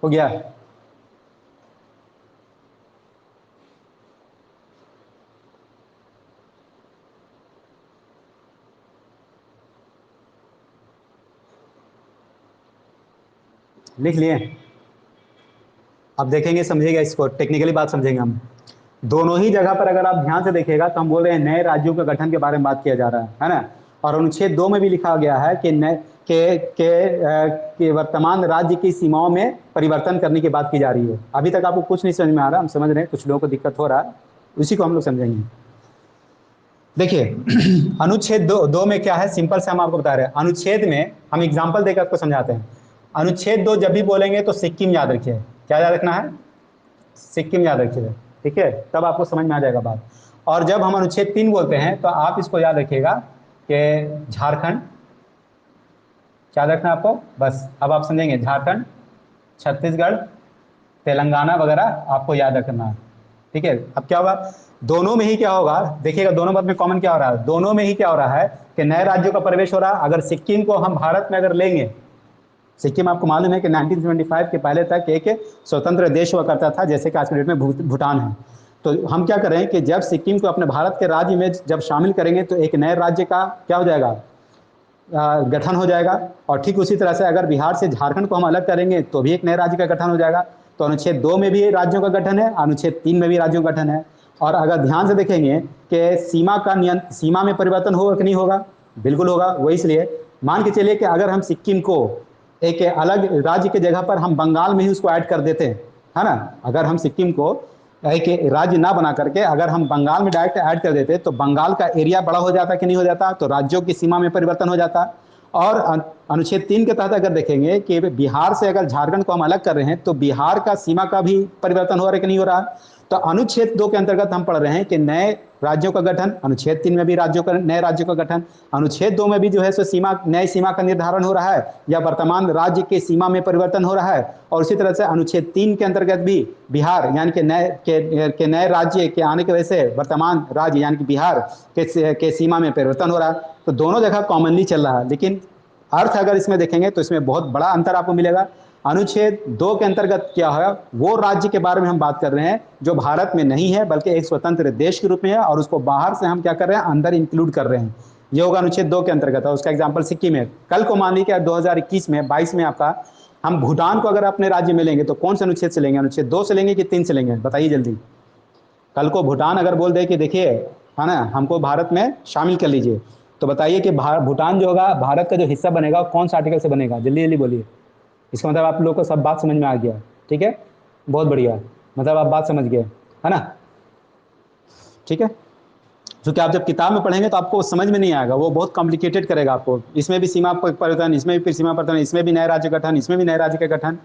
हो गया, लिख लिए? अब देखेंगे, समझिएगा इसको, टेक्निकली बात समझेंगे हम। दोनों ही जगह पर अगर आप ध्यान से देखिएगा तो हम बोल रहे हैं नए राज्यों के गठन के बारे में बात किया जा रहा है ना। और अनुच्छेद 2 में भी लिखा गया है कि नए के वर्तमान राज्य की सीमाओं में परिवर्तन करने की बात की जा रही है। अभी तक आपको कुछ नहीं समझ में आ रहा, हम समझ रहे हैं, कुछ लोगों को दिक्कत हो रहा है, उसी को हम लोग समझेंगे। देखिए अनुच्छेद दो में क्या है, सिंपल से हम आपको बता रहे हैं। अनुच्छेद में हम एग्जाम्पल देकर आपको समझाते हैं। अनुच्छेद 2 जब भी बोलेंगे तो सिक्किम याद रखिए। क्या याद रखना है? सिक्किम याद रखिएगा, ठीक है, तब आपको समझ में आ जाएगा बात। और जब हम अनुच्छेद 3 बोलते हैं तो आप इसको याद रखिएगा कि झारखंड, याद रखना आपको, बस अब आप समझेंगे, झारखंड, छत्तीसगढ़, तेलंगाना वगैरह आपको याद रखना है, ठीक है। अब क्या होगा, दोनों में ही क्या होगा, देखिएगा दोनों बात में कॉमन क्या हो रहा है, दोनों में ही क्या हो रहा है कि नए राज्यों का प्रवेश हो रहा है। अगर सिक्किम को हम भारत में अगर लेंगे, सिक्किम आपको मालूम है कि 1975 के पहले तक एक स्वतंत्र देश हुआ करता था, जैसे कि आज के डेट में भूटान है। तो हम क्या करें कि जब सिक्किम को अपने भारत के राज्य में जब शामिल करेंगे तो एक नए राज्य का क्या हो जाएगा, गठन हो जाएगा। और ठीक उसी तरह से अगर बिहार से झारखंड को हम अलग करेंगे तो भी एक नए राज्य का गठन हो जाएगा। तो अनुच्छेद 2 में भी राज्यों का गठन है, अनुच्छेद 3 में भी राज्यों का गठन है। और अगर ध्यान से देखेंगे कि सीमा में परिवर्तन होगा कि नहीं होगा, बिल्कुल होगा। वो इसलिए मान के चलिए कि अगर हम सिक्किम को एक अलग राज्य की जगह पर हम बंगाल में ही उसको ऐड कर देते हैं, है ना, अगर हम सिक्किम को एक राज्य ना बना करके अगर हम बंगाल में डायरेक्ट ऐड कर देते तो बंगाल का एरिया बड़ा हो जाता कि नहीं हो जाता, तो राज्यों की सीमा में परिवर्तन हो जाता। और अनुच्छेद 3 के तहत अगर देखेंगे कि बिहार से अगर झारखंड को हम अलग कर रहे हैं तो बिहार का सीमा का भी परिवर्तन हो रहा है कि नहीं हो रहा। तो अनुच्छेद 2 के अंतर्गत हम पढ़ रहे हैं कि नए राज्यों का गठन, अनुच्छेद 3 में भी राज्यों का, नए राज्यों का गठन, अनुच्छेद 2 में भी जो है सो नई सीमा का निर्धारण हो रहा है या वर्तमान राज्य की सीमा में परिवर्तन हो रहा है। और उसी तरह से अनुच्छेद 3 के अंतर्गत भी बिहार यानी कि नए राज्य के आने की वजह से वर्तमान राज्य यानी कि बिहार के सीमा में परिवर्तन हो रहा है। तो दोनों जगह कॉमनली चल रहा है, लेकिन अर्थ अगर इसमें देखेंगे तो इसमें बहुत बड़ा अंतर आपको मिलेगा। अनुच्छेद 2 के अंतर्गत क्या है, वो राज्य के बारे में हम बात कर रहे हैं जो भारत में नहीं है बल्कि एक स्वतंत्र देश के रूप में है, और उसको बाहर से हम क्या कर रहे हैं, अंदर इंक्लूड कर रहे हैं। ये होगा अनुच्छेद 2 के अंतर्गत। और उसका एग्जाम्पल सिक्किम है। कल को मान लीजिए 2021 में 22 में आपका हम भूटान को अगर अपने राज्य में लेंगे तो कौन से अनुच्छेद से लेंगे, अनुच्छेद 2 से लेंगे कि 3 से लेंगे, बताइए जल्दी। कल को भूटान अगर बोल दे कि देखिए, है ना, हमको भारत में शामिल कर लीजिए, तो बताइए कि भूटान जो होगा भारत का जो हिस्सा बनेगा कौन सा आर्टिकल से बनेगा, जल्दी जल्दी बोलिए। इसका मतलब आप लोग को सब बात समझ में आ गया, ठीक है, बहुत बढ़िया, मतलब आप बात समझ गए, है ना, ठीक है। क्योंकि आप जब किताब में पढ़ेंगे तो आपको समझ में नहीं आएगा, वो बहुत कॉम्प्लिकेटेड करेगा आपको। इसमें भी सीमा परिवर्तन, इसमें भी फिर सीमा परिवर्तन, इसमें भी नए राज्य गठन, इसमें भी नए राज्य का गठन।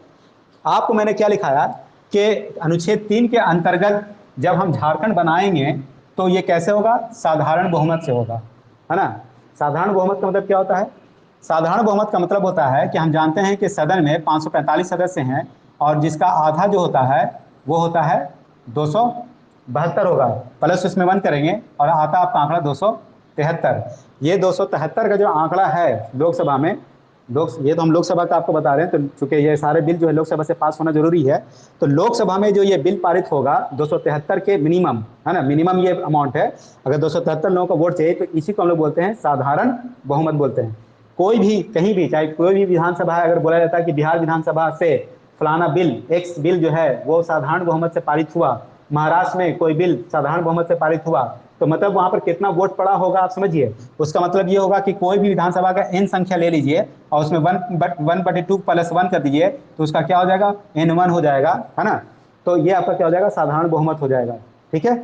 आपको मैंने क्या लिखाया कि अनुच्छेद 3 के अंतर्गत जब हम झारखंड बनाएंगे तो ये कैसे होगा, साधारण बहुमत से होगा, है ना। साधारण बहुमत का मतलब क्या होता है, साधारण बहुमत का मतलब होता है कि हम जानते हैं कि सदन में 545 सदस्य हैं और जिसका आधा जो होता है वो होता है 272 होगा, प्लस उसमें 1 करेंगे और आता आपका आंकड़ा 273। ये 273 का जो आंकड़ा है लोकसभा में, ये तो हम लोकसभा का आपको बता रहे हैं, तो चूंकि ये सारे बिल जो है लोकसभा से पास होना जरूरी है, तो लोकसभा में जो ये बिल पारित होगा 273 के मिनिमम, है ना, मिनिमम ये अमाउंट है। अगर 273 लोगों का वोट चाहिए तो इसी को हम लोग बोलते हैं साधारण बहुमत बोलते हैं। कोई भी कहीं भी, चाहे कोई भी विधानसभा है, अगर बोला जाता है कि बिहार विधानसभा से फलाना बिल, एक्स बिल जो है वो साधारण बहुमत से पारित हुआ, महाराष्ट्र में कोई बिल साधारण बहुमत से पारित हुआ, तो मतलब वहां पर कितना वोट पड़ा होगा आप समझिए। उसका मतलब ये होगा कि कोई भी विधानसभा का n संख्या ले लीजिए और उसमें 1/2 प्लस 1 कर दीजिए तो उसका क्या हो जाएगा, n1 हो जाएगा, है ना। तो ये आपका क्या हो जाएगा, साधारण बहुमत हो जाएगा, ठीक है।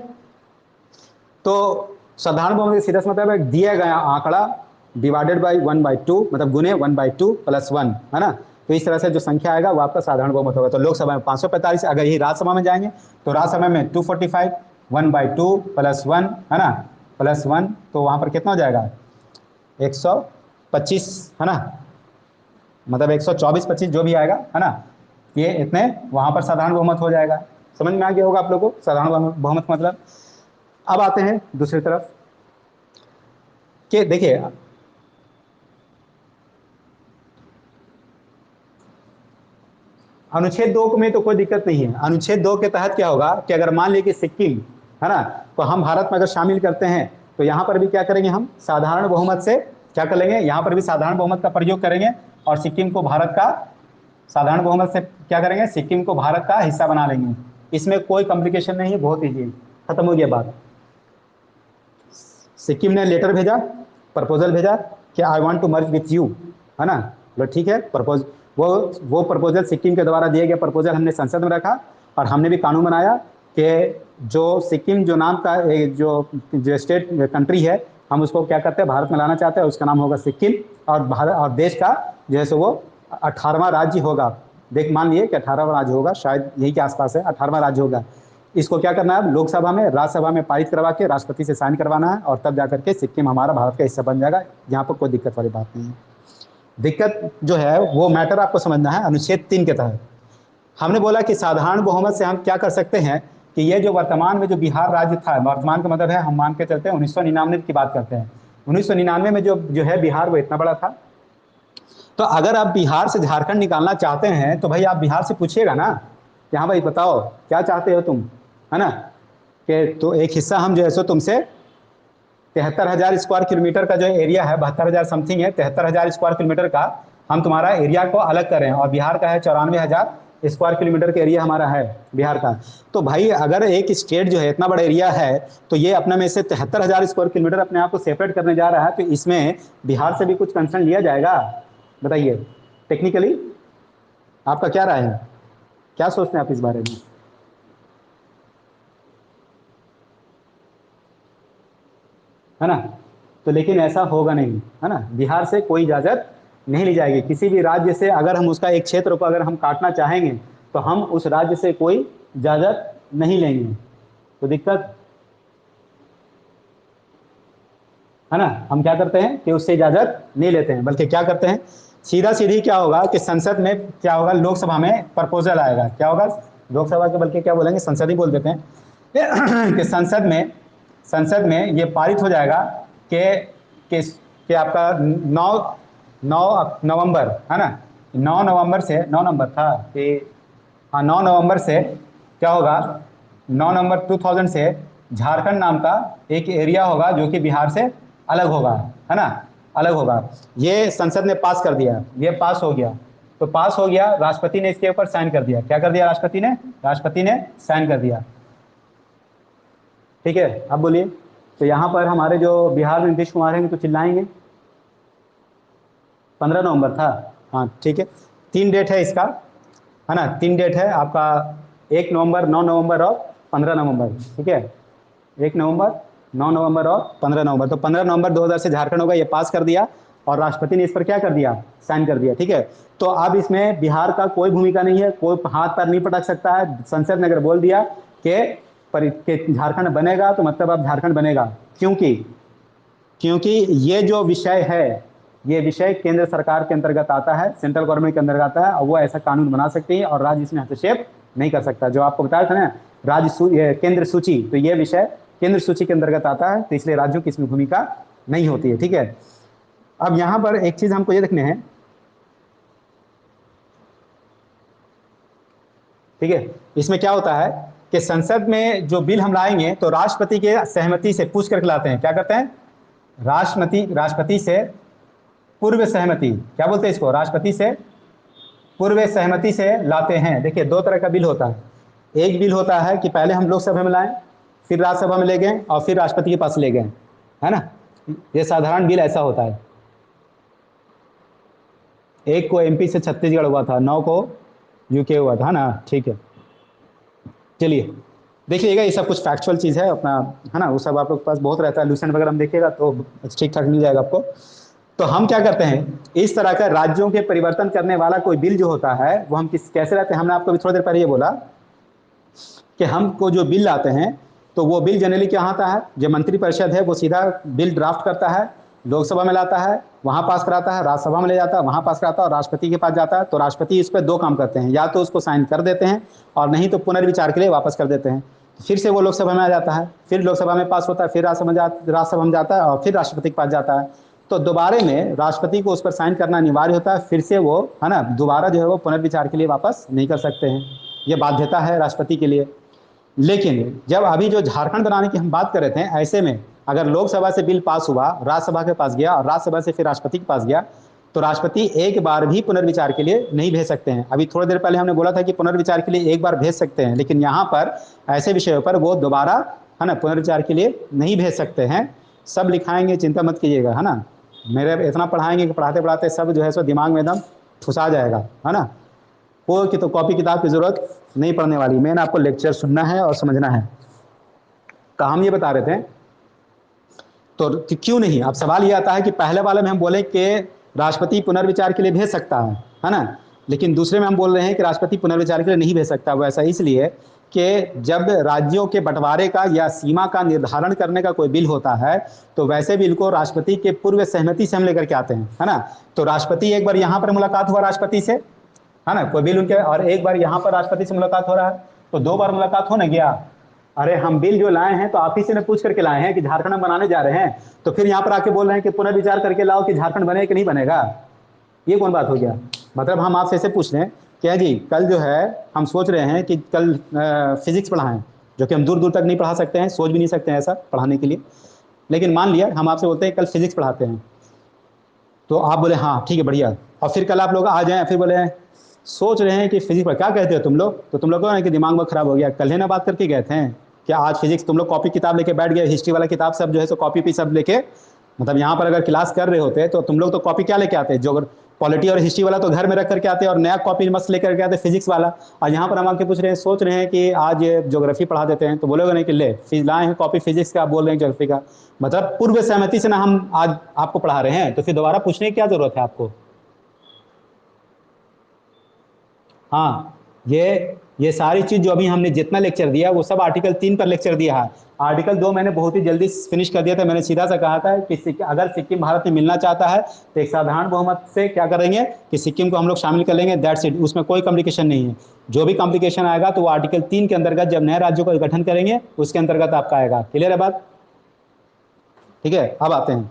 तो साधारण बहुमत सीधा मतलब है दिया गया आंकड़ा डिवाइडेड बाई 1/2, मतलब गुने 1/2 प्लस 1, है ना। तो इस तरह से जो संख्या आएगा वो आपका साधारण बहुमत होगा। तो लोकसभा में 545, अगर यही राज्यसभा में जाएंगे तो राज्यसभा में 245, 1/2 प्लस 1, है ना, प्लस 1, तो वहां पर कितना हो जाएगा, 125, है ना, मतलब 124-25 जो भी आएगा, है ना, ये इतने वहां पर साधारण बहुमत हो जाएगा। समझ में आ गया होगा आप लोगों को साधारण बहुमत मतलब। अब आते हैं दूसरी तरफ कि देखिए अनुच्छेद 2 में तो कोई दिक्कत नहीं है। अनुच्छेद 2 के तहत क्या होगा कि अगर मान लीजिए कि सिक्किम, है ना, तो हम भारत में अगर शामिल करते हैं तो यहाँ पर भी क्या करेंगे, हम साधारण बहुमत से क्या कर लेंगे, यहाँ पर भी साधारण बहुमत का प्रयोग करेंगे और सिक्किम को भारत का साधारण बहुमत से क्या करेंगे, सिक्किम को भारत का हिस्सा बना लेंगे। इसमें कोई कॉम्प्लिकेशन नहीं है, बहुत ईजी है, खत्म हो गया बात। सिक्किम ने लेटर भेजा, प्रपोजल भेजा कि I want to merge with you, है ना, बोलो ठीक है। वो प्रपोजल सिक्किम के द्वारा दिया गया प्रपोजल हमने संसद में रखा और हमने भी कानून बनाया कि जो सिक्किम जो नाम का जो स्टेट कंट्री है, हम उसको क्या करते हैं, भारत में लाना चाहते हैं, उसका नाम होगा सिक्किम। और भारत और देश का जो है सो वो 18वां राज्य होगा। देख मान लिए कि 18वां राज्य होगा, शायद यही के आसपास है, 18वां राज्य होगा। इसको क्या करना है, लोकसभा में राज्यसभा में पारित करवा के राष्ट्रपति से साइन करवाना है और तब जाकर के सिक्किम हमारा भारत का हिस्सा बन जाएगा। यहाँ पर कोई दिक्कत वाली बात नहीं है। दिक्कत जो है वो मैटर आपको समझना है अनुच्छेद 3 के तहत। हमने बोला कि साधारण बहुमत से हम क्या कर सकते हैं कि ये जो वर्तमान में जो बिहार राज्य था, वर्तमान का मतलब है हम मान के चलते हैं 1999 की बात करते हैं। 1999 में जो है बिहार वो इतना बड़ा था। तो अगर आप बिहार से झारखंड निकालना चाहते हैं तो भाई आप बिहार से पूछिएगा ना कि हाँ भाई बताओ क्या चाहते हो तुम, है ना, कि तो एक हिस्सा हम जो है सो तुमसे 73,000 स्क्वायर किलोमीटर का जो एरिया है, 72,000 समथिंग है, 73,000 स्क्वायर किलोमीटर का हम तुम्हारा एरिया को अलग करें, और बिहार का है 94,000 स्क्वायर किलोमीटर का एरिया हमारा है बिहार का। तो भाई अगर एक स्टेट जो है इतना बड़ा एरिया है तो ये अपने में से 73,000 स्क्वायर किलोमीटर अपने आप को सेपरेट करने जा रहा है, तो इसमें बिहार से भी कुछ कंसर्न लिया जाएगा? बताइए टेक्निकली आपका क्या राय है, क्या सोचते हैं आप इस बारे में? है ना, तो लेकिन ऐसा होगा नहीं, है ना, बिहार से कोई इजाज़त नहीं ली जाएगी। किसी भी राज्य से अगर हम उसका एक क्षेत्र को अगर हम काटना चाहेंगे तो हम उस राज्य से कोई इजाज़त नहीं लेंगे। तो दिक्कत है ना, हम क्या करते हैं कि उससे इजाज़त नहीं लेते हैं, बल्कि क्या करते हैं, सीधा सीधी क्या होगा कि संसद में क्या होगा, लोकसभा में प्रपोजल आएगा। क्या होगा, लोकसभा के बल्कि क्या बोलेंगे, संसद ही बोल देते हैं कि संसद में ये पारित हो जाएगा कि कि आपका 9 नवंबर, है ना, 9 नवंबर से 9 नंबर था कि हाँ 9 नवंबर से क्या होगा, 9 नवंबर 2000 से झारखंड नाम का एक एरिया होगा जो कि बिहार से अलग होगा, है ना, अलग होगा। ये संसद ने पास कर दिया, ये पास हो गया। तो पास हो गया, राष्ट्रपति ने इसके ऊपर साइन कर दिया। क्या कर दिया राष्ट्रपति ने साइन कर दिया। ठीक है, अब बोलिए। तो यहाँ पर हमारे जो बिहार में नीतीश कुमार हैं तो चिल्लाएंगे। 15 नवंबर था, हाँ ठीक है, 3 डेट है इसका, है ना, 3 डेट है आपका, 1 नवंबर, 9 नवंबर और 15 नवंबर। ठीक है, 1 नवंबर, 9 नवंबर और 15 नवंबर। तो 15 नवंबर 2000 से झारखंड होगा, ये पास कर दिया और राष्ट्रपति ने इस पर क्या कर दिया, साइन कर दिया। ठीक है, तो अब इसमें बिहार का कोई भूमिका नहीं है, कोई हाथ पैर नहीं पटक सकता है। संसद ने अगर बोल दिया कि झारखंड बनेगा तो मतलब अब झारखंड बनेगा। क्योंकि ये जो विषय है, ये विषय केंद्र सरकार के अंतर्गत आता है, सेंट्रल गवर्नमेंट के अंतर्गत आता है, और वो ऐसा कानून बना सकती है और राज्य इसमें हस्तक्षेप नहीं कर सकता। जो आपको बताया था ना केंद्र सूची, तो ये विषय केंद्र सूची के अंतर्गत आता है, तो इसलिए राज्यों की इसमें भूमिका नहीं होती है। ठीक है, अब यहां पर एक चीज हमको ये देखने हैं, ठीक है, इसमें क्या होता है कि संसद में जो बिल हम लाएंगे तो राष्ट्रपति के सहमति से पूछ करके लाते हैं। क्या करते हैं, राष्ट्रपति से पूर्व सहमति, क्या बोलते हैं इसको, राष्ट्रपति से पूर्व सहमति से लाते हैं। देखिए 2 तरह का बिल होता है। एक बिल होता है कि पहले हम लोकसभा में लाएं, फिर राज्यसभा में ले गए और फिर राष्ट्रपति के पास ले गए, है ना, ये साधारण बिल ऐसा होता है। एक को एमपी से छत्तीसगढ़ हुआ था, 9 को यूके हुआ था ना। ठीक है, चलिए देखिएगा, ये सब कुछ फैक्चुअल चीज़ है अपना, है ना, वो सब आप लोग के पास बहुत रहता है, लूसेंट वगैरह हम देखिएगा तो ठीक ठाक मिल जाएगा आपको। तो हम क्या करते हैं, इस तरह का राज्यों के परिवर्तन करने वाला कोई बिल जो होता है वो हम कैसे लाते हैं, हमने आपको थोड़ी देर पहले ये बोला कि हमको जो बिल लाते हैं तो वो बिल जनरली क्या आता है, जो मंत्रिपरिषद है वो सीधा बिल ड्राफ्ट करता है, लोकसभा में लाता है, वहाँ पास कराता है, राज्यसभा में ले जाता है, वहाँ पास कराता है और राष्ट्रपति के पास जाता है। तो राष्ट्रपति इस पर 2 काम करते हैं, या तो उसको साइन कर देते हैं और नहीं तो पुनर्विचार के लिए वापस कर देते हैं। फिर से वो लोकसभा में आ जाता है, फिर लोकसभा में पास होता है, फिर राज्यसभा में जाता है और फिर राष्ट्रपति के पास जाता है। तो दोबारे में राष्ट्रपति को उस पर साइन करना अनिवार्य होता है, फिर से वो, है ना, दोबारा जो है वो पुनर्विचार के लिए वापस नहीं कर सकते हैं, ये बाध्यता है राष्ट्रपति के लिए। लेकिन जब अभी जो झारखंड बनाने की हम बात कर रहे थे, ऐसे में अगर लोकसभा से बिल पास हुआ, राज्यसभा के पास गया और राज्यसभा से फिर राष्ट्रपति के पास गया, तो राष्ट्रपति एक बार भी पुनर्विचार के लिए नहीं भेज सकते हैं। अभी थोड़ी देर पहले हमने बोला था कि पुनर्विचार के लिए एक बार भेज सकते हैं, लेकिन यहाँ पर ऐसे विषयों पर वो दोबारा, है ना, पुनर्विचार के लिए नहीं भेज सकते हैं। सब लिखाएंगे, चिंता मत कीजिएगा, है ना। मेरे इतना पढ़ाएंगे कि पढ़ाते पढ़ाते सब जो है सो दिमाग में एकदम ठुसा जाएगा, है ना। कोई की तो कॉपी किताब की जरूरत नहीं पड़ने वाली, मेन आपको लेक्चर सुनना है और समझना है। तो हम ये बता रहे थे, तो क्यों नहीं, अब सवाल ये आता है कि पहले वाले में हम बोले कि राष्ट्रपति पुनर्विचार के लिए भेज सकता है ना, लेकिन दूसरे में हम बोल रहे हैं कि राष्ट्रपति पुनर्विचार के लिए नहीं भेज सकता। वो ऐसा इसलिए कि जब राज्यों के बंटवारे का या सीमा का निर्धारण करने का कोई बिल होता है, तो वैसे बिल को राष्ट्रपति के पूर्व सहमति से हम लेकर के आते हैं, है ना। तो राष्ट्रपति एक बार यहाँ पर मुलाकात हुआ राष्ट्रपति से, है ना, कोई बिल उनके, और एक बार यहाँ पर राष्ट्रपति से मुलाकात हो रहा है, तो 2 बार मुलाकात हो ना गया। अरे हम बिल जो लाए हैं तो आप ही से पूछ करके लाए हैं कि झारखंड हम बनाने जा रहे हैं, तो फिर यहाँ पर आके बोल रहे हैं कि पुनर्विचार करके लाओ कि झारखंड बने कि नहीं बनेगा। ये कौन बात हो गया। मतलब हम आपसे ऐसे पूछ रहे हैं कि जी कल जो है हम सोच रहे हैं कि कल फिजिक्स पढ़ाएं, जो कि हम दूर दूर तक नहीं पढ़ा सकते हैं, सोच भी नहीं सकते हैं ऐसा पढ़ाने के लिए, लेकिन मान लिया हम आपसे बोलते हैं कल फिजिक्स पढ़ाते हैं, तो आप बोले हाँ ठीक है बढ़िया, और फिर कल आप लोग आ जाएं, फिर बोले सोच रहे हैं कि फिजिक्स पर क्या कहते हो तुम लोग, तो तुम लोग को ना कि दिमाग में खराब हो गया, कल ही ना बात करके गए थे कि आज फिजिक्स तुम लोग कॉपी किताब लेके बैठ गए, हिस्ट्री वाला किताब सब जो है सो कॉपी भी सब लेके, मतलब यहाँ पर अगर क्लास कर रहे होते तो तुम लोग तो कॉपी क्या लेके आते, जो पॉलिटी और हिस्ट्री वाला तो घर में रख करके आते और नया कॉपी मस्त लेकर के आते फिजिक्स वाला। और यहाँ पर हम आके पूछ रहे हैं, सोच रहे हैं कि आज ज्योग्राफी पढ़ा देते हैं, तो बोलोगे नहीं कि ले लाए हैं कॉपी फिजिक्स का, बोल रहे हैं ज्योग्राफी का। मतलब पूर्व सहमति से ना हम आज आपको पढ़ा रहे हैं, तो फिर दोबारा पूछने की क्या जरूरत है आपको। हाँ, ये सारी चीज जो अभी हमने जितना लेक्चर दिया वो सब आर्टिकल 3 पर लेक्चर दिया है। आर्टिकल 2 मैंने बहुत ही जल्दी फिनिश कर दिया था। मैंने सीधा सा कहा था कि अगर सिक्किम भारत में मिलना चाहता है तो एक साधारण बहुमत से क्या करेंगे कि सिक्किम को हम लोग शामिल कर लेंगे, दैट्स इट, उसमें कोई कॉम्प्लिकेशन नहीं है। जो भी कॉम्प्लिकेशन आएगा तो वो आर्टिकल 3 के अंतर्गत जब नए राज्यों का गठन करेंगे उसके अंतर्गत आपका आएगा। क्लियर है बात, ठीक है। अब आते हैं,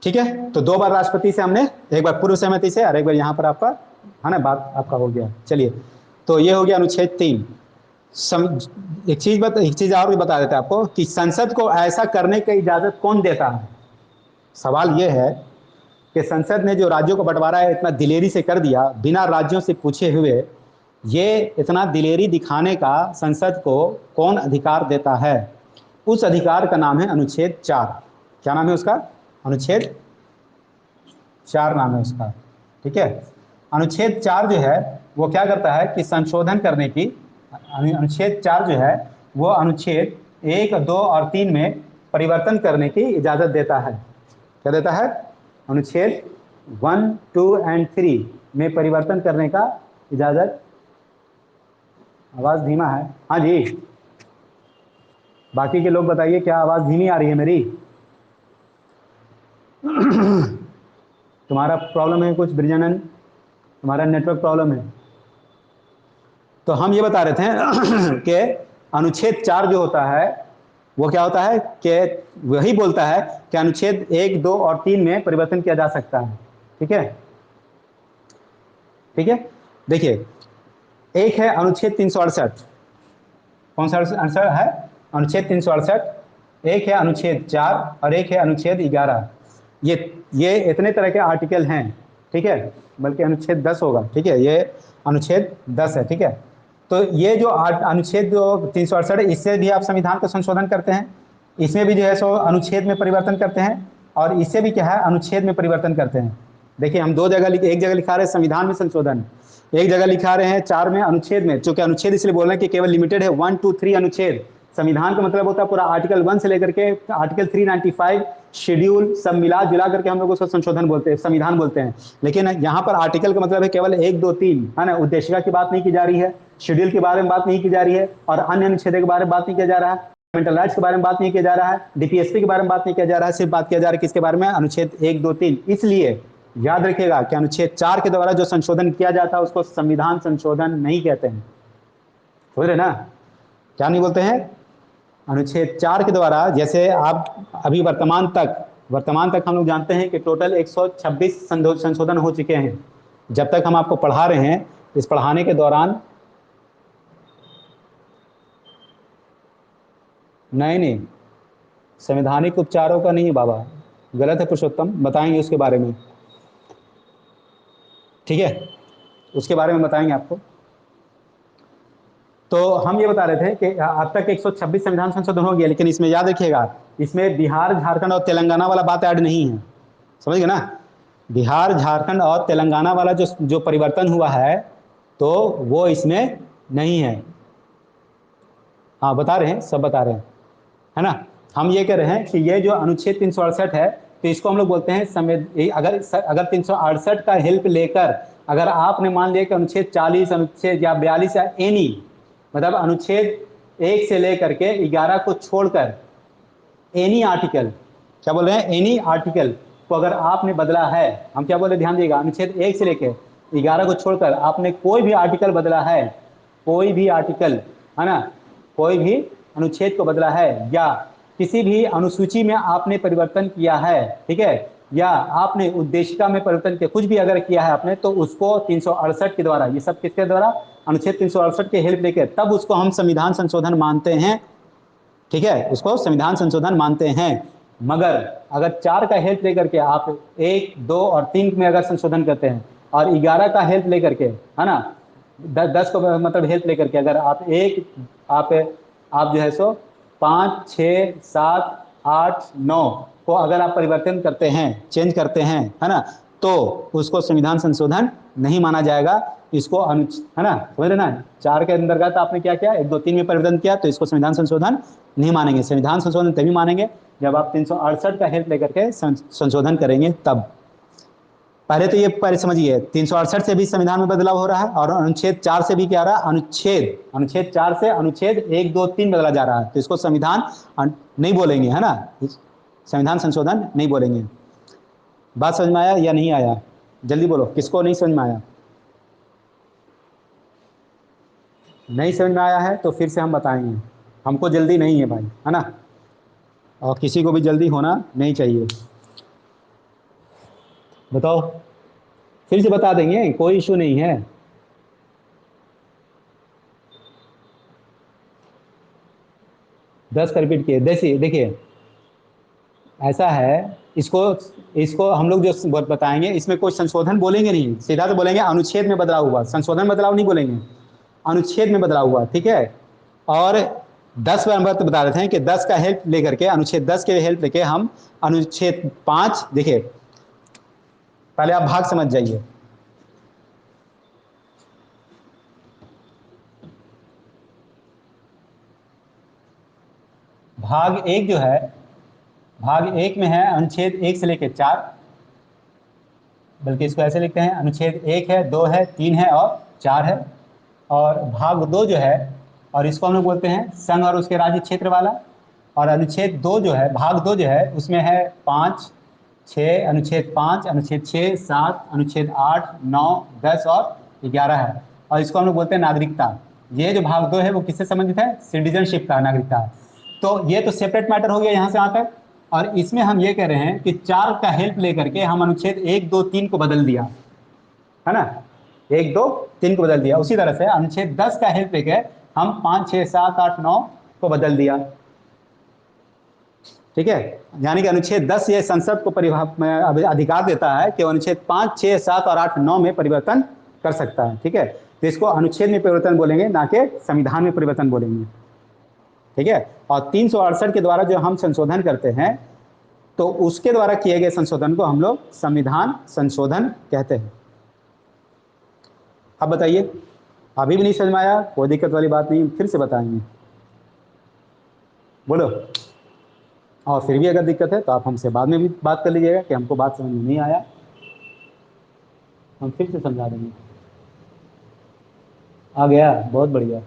ठीक है, तो 2 बार राष्ट्रपति से हमने, एक बार पूर्व सहमति से और एक बार यहाँ पर आपका, है ना, बात आपका हो गया। चलिए, तो ये हो गया अनुच्छेद 3। एक चीज और भी बता देते हैं आपको कि संसद को ऐसा करने की इजाजत कौन देता है। सवाल ये है कि संसद ने जो राज्यों को बंटवारा है इतना दिलेरी से कर दिया बिना राज्यों से पूछे हुए, ये इतना दिलेरी दिखाने का संसद को कौन अधिकार देता है। उस अधिकार का नाम है अनुच्छेद 4। क्या नाम है उसका, अनुच्छेद 4 नाम है उसका, ठीक है। अनुच्छेद 4 जो है वो क्या करता है कि संशोधन करने की, अनुच्छेद 4 जो है वो अनुच्छेद 1, 2 और 3 में परिवर्तन करने की इजाजत देता है। क्या देता है, अनुच्छेद 1, 2 एंड 3 में परिवर्तन करने का इजाजत। आवाज धीमा है, हाँ जी, बाकी के लोग बताइए क्या आवाज धीमी आ रही है मेरी। तुम्हारा प्रॉब्लम है कुछ ब्रिजनन, तुम्हारा नेटवर्क प्रॉब्लम है। तो हम ये बता रहे थे कि अनुच्छेद 4 जो होता है वो क्या होता है कि वही बोलता है कि अनुच्छेद 1, 2 और 3 में परिवर्तन किया जा सकता है, ठीक है, ठीक है। देखिए, एक है अनुच्छेद 368, कौन सा आंसर है, अनुच्छेद 368, एक है अनुच्छेद 4 और एक है अनुच्छेद 11। ये इतने तरह के आर्टिकल हैं, ठीक है, बल्कि अनुच्छेद 10 होगा, ठीक है, ये अनुच्छेद 10 है, ठीक है। तो ये जो अनुच्छेद जो 368 इससे भी आप संविधान का संशोधन करते हैं, इसमें भी जो है सो अनुच्छेद में परिवर्तन करते हैं, और इससे भी क्या है अनुच्छेद में परिवर्तन करते हैं। देखिए हम 2 जगह एक जगह लिखा रहे हैं संविधान में संशोधन, एक जगह लिखा रहे हैं 4 में अनुच्छेद में, चूंकि अनुच्छेद इसलिए बोल रहे हैं कि केवल लिमिटेड है 1, 2, 3 अनुच्छेद। संविधान का मतलब होता है पूरा आर्टिकल 1 से लेकर के आर्टिकल 395 शेड्यूल सब मिला जुला करके हम लोग उसको संशोधन बोलते हैं, संविधान बोलते हैं। लेकिन यहाँ पर आर्टिकल का मतलब है केवल 1, 2, 3, है ना, उद्देशिका की बात नहीं की जा रही है, शेड्यूल के बारे में बात नहीं की जा रही है, और अन्य अनुच्छेद के बारे में बात नहीं किया जा रहा है, फंडामेंटल राइट्स के बारे में बात नहीं किया जा रहा है, डीपीएसपी के बारे में बात नहीं किया जा रहा है, सिर्फ बात किया जा रहा है किसके बारे में, अनुच्छेद 1, 2, 3। इसलिए याद रखिएगा कि अनुच्छेद 4 के द्वारा जो संशोधन किया जाता है उसको संविधान संशोधन नहीं कहते हैं, समझ रहे ना, क्या नहीं बोलते हैं, अनुच्छेद 4 के द्वारा। जैसे आप अभी वर्तमान तक हम लोग जानते हैं कि टोटल 126 संशोधन हो चुके हैं। जब तक हम आपको पढ़ा रहे हैं इस पढ़ाने के दौरान, नहीं संवैधानिक उपचारों का नहीं बाबा, गलत है पुरुषोत्तम, बताएंगे उसके बारे में, ठीक है, उसके बारे में बताएंगे आपको। तो हम ये बता रहे थे कि अब तक 126 संविधान संशोधन हो गया, लेकिन इसमें याद रखिएगा, इसमें बिहार, झारखंड और तेलंगाना वाला बात ऐड नहीं है, समझ गए ना। बिहार, झारखंड और तेलंगाना वाला जो जो परिवर्तन हुआ है, तो वो इसमें नहीं है। हाँ बता रहे हैं, सब बता रहे हैं, है ना। हम ये कह रहे हैं कि ये जो अनुच्छेद 368 है, तो इसको हम लोग बोलते हैं अगर 368 का हेल्प लेकर, अगर आपने मान लिया कि अनुच्छेद 40, अनुच्छेद या 42 या एनी, मतलब अनुच्छेद 1 से लेकर के 11 को छोड़कर एनी आर्टिकल, क्या बोल रहे हैं, एनी आर्टिकल को अगर आपने बदला है, हम क्या बोले ध्यान दिएगा, अनुच्छेद 1 से लेकर 11 को छोड़कर आपने कोई भी आर्टिकल बदला है, कोई भी आर्टिकल, है ना, कोई भी अनुच्छेद को बदला है, या किसी भी अनुसूची में आपने परिवर्तन किया है, ठीक है, या आपने उद्देशिका में परिवर्तन किया, कुछ भी अगर किया है आपने, तो उसको 368 के द्वारा, ये सब किसके द्वारा, अनुच्छेद 368 के हेल्प लेकर, तब उसको हम संविधान संशोधन मानते हैं, ठीक है, उसको संविधान संशोधन मानते हैं। मगर अगर 4 का हेल्प लेकर के आप 1, 2 और 3 में अगर संशोधन करते हैं, और 11 का हेल्प लेकर के, है ना, 10 को मतलब हेल्प लेकर के, अगर आप जो है सो 5, 6, 7, 8, 9 को अगर आप परिवर्तन करते हैं, चेंज करते हैं, है ना, तो उसको संविधान संशोधन नहीं माना जाएगा। इसको है ना, समझ रहे ना, 4 के अंतर्गत आपने क्या किया, 1, 2, 3 में परिवर्तन किया, तो इसको संविधान संशोधन नहीं मानेंगे। संविधान संशोधन तभी मानेंगे जब आप 368 का हेल्प लेकर के संशोधन करेंगे तब। पहले तो ये पहले समझिए, 368 से भी संविधान में बदलाव हो रहा है, और अनुच्छेद 4 से भी क्या आ रहा है, अनुच्छेद 4 से अनुच्छेद 1, 2, 3 बदला जा रहा है, तो इसको संविधान नहीं बोलेंगे, है ना, संविधान संशोधन नहीं बोलेंगे। बात समझ में आया या नहीं आया, जल्दी बोलो, किसको नहीं समझ में आया। नहीं समझ में आया है तो फिर से हम बताएंगे, हमको जल्दी नहीं है भाई, है ना, और किसी को भी जल्दी होना नहीं चाहिए। बताओ, फिर से बता देंगे, कोई इशू नहीं है। दस का रिपीट किए, देखिए ऐसा है, इसको इसको हम लोग जो बताएंगे, इसमें कोई संशोधन बोलेंगे नहीं, सीधा तो बोलेंगे अनुच्छेद में बदलाव हुआ, संशोधन बदलाव नहीं बोलेंगे, अनुच्छेद में बदलाव हुआ, ठीक है। और 10 पर हम बता रहे थे कि 10 का हेल्प लेकर के, अनुच्छेद 10 के हेल्प लेके हम अनुच्छेद 5, देखिए पहले आप भाग समझ जाइए। भाग 1 जो है, भाग 1 में है अनुच्छेद 1 से लेकर 4, बल्कि इसको ऐसे लिखते हैं, अनुच्छेद 1 है, 2 है, 3 है और 4 है। और भाग 2 जो है, और इसको हम लोग बोलते हैं संघ और उसके राज्य क्षेत्र वाला। और अनुच्छेद 2 जो है, भाग 2 जो है, उसमें है 5, 6, अनुच्छेद 5, अनुच्छेद 6, 7, अनुच्छेद 8, 9, 10 और 11 है। और इसको हम लोग बोलते हैं नागरिकता। ये जो भाग 2 है वो किससे संबंधित है, सिटीजनशिप का, नागरिकता। तो ये तो सेपरेट मैटर हो गया यहाँ से यहाँ तक। और इसमें हम ये कह रहे हैं कि 4 का हेल्प लेकर के हम अनुच्छेद 1, 2, 3 को बदल दिया, है ना, 1, 2, 3 को बदल दिया। उसी तरह से अनुच्छेद 10 का हेल्प लेकर हम 5, 6, 7, 8, 9 को बदल दिया, ठीक है। यानी कि अनुच्छेद 10 ये संसद को अधिकार देता है कि अनुच्छेद 5, 6, 7 और 8, 9 में परिवर्तन कर सकता है, ठीक है। तो इसको अनुच्छेद में परिवर्तन बोलेंगे, ना कि संविधान में परिवर्तन बोलेंगे, ठीक है। और 368 के द्वारा जो हम संशोधन करते हैं, तो उसके द्वारा किए गए संशोधन को हम लोग संविधान संशोधन कहते हैं। अब बताइए, अभी भी नहीं समझ में आया, कोई दिक्कत वाली बात नहीं, फिर से बताएंगे, बोलो। और फिर भी अगर दिक्कत है तो आप हमसे बाद में भी बात कर लीजिएगा कि हमको बात समझ में नहीं आया, हम फिर से समझा देंगे। आ गया, बहुत बढ़िया।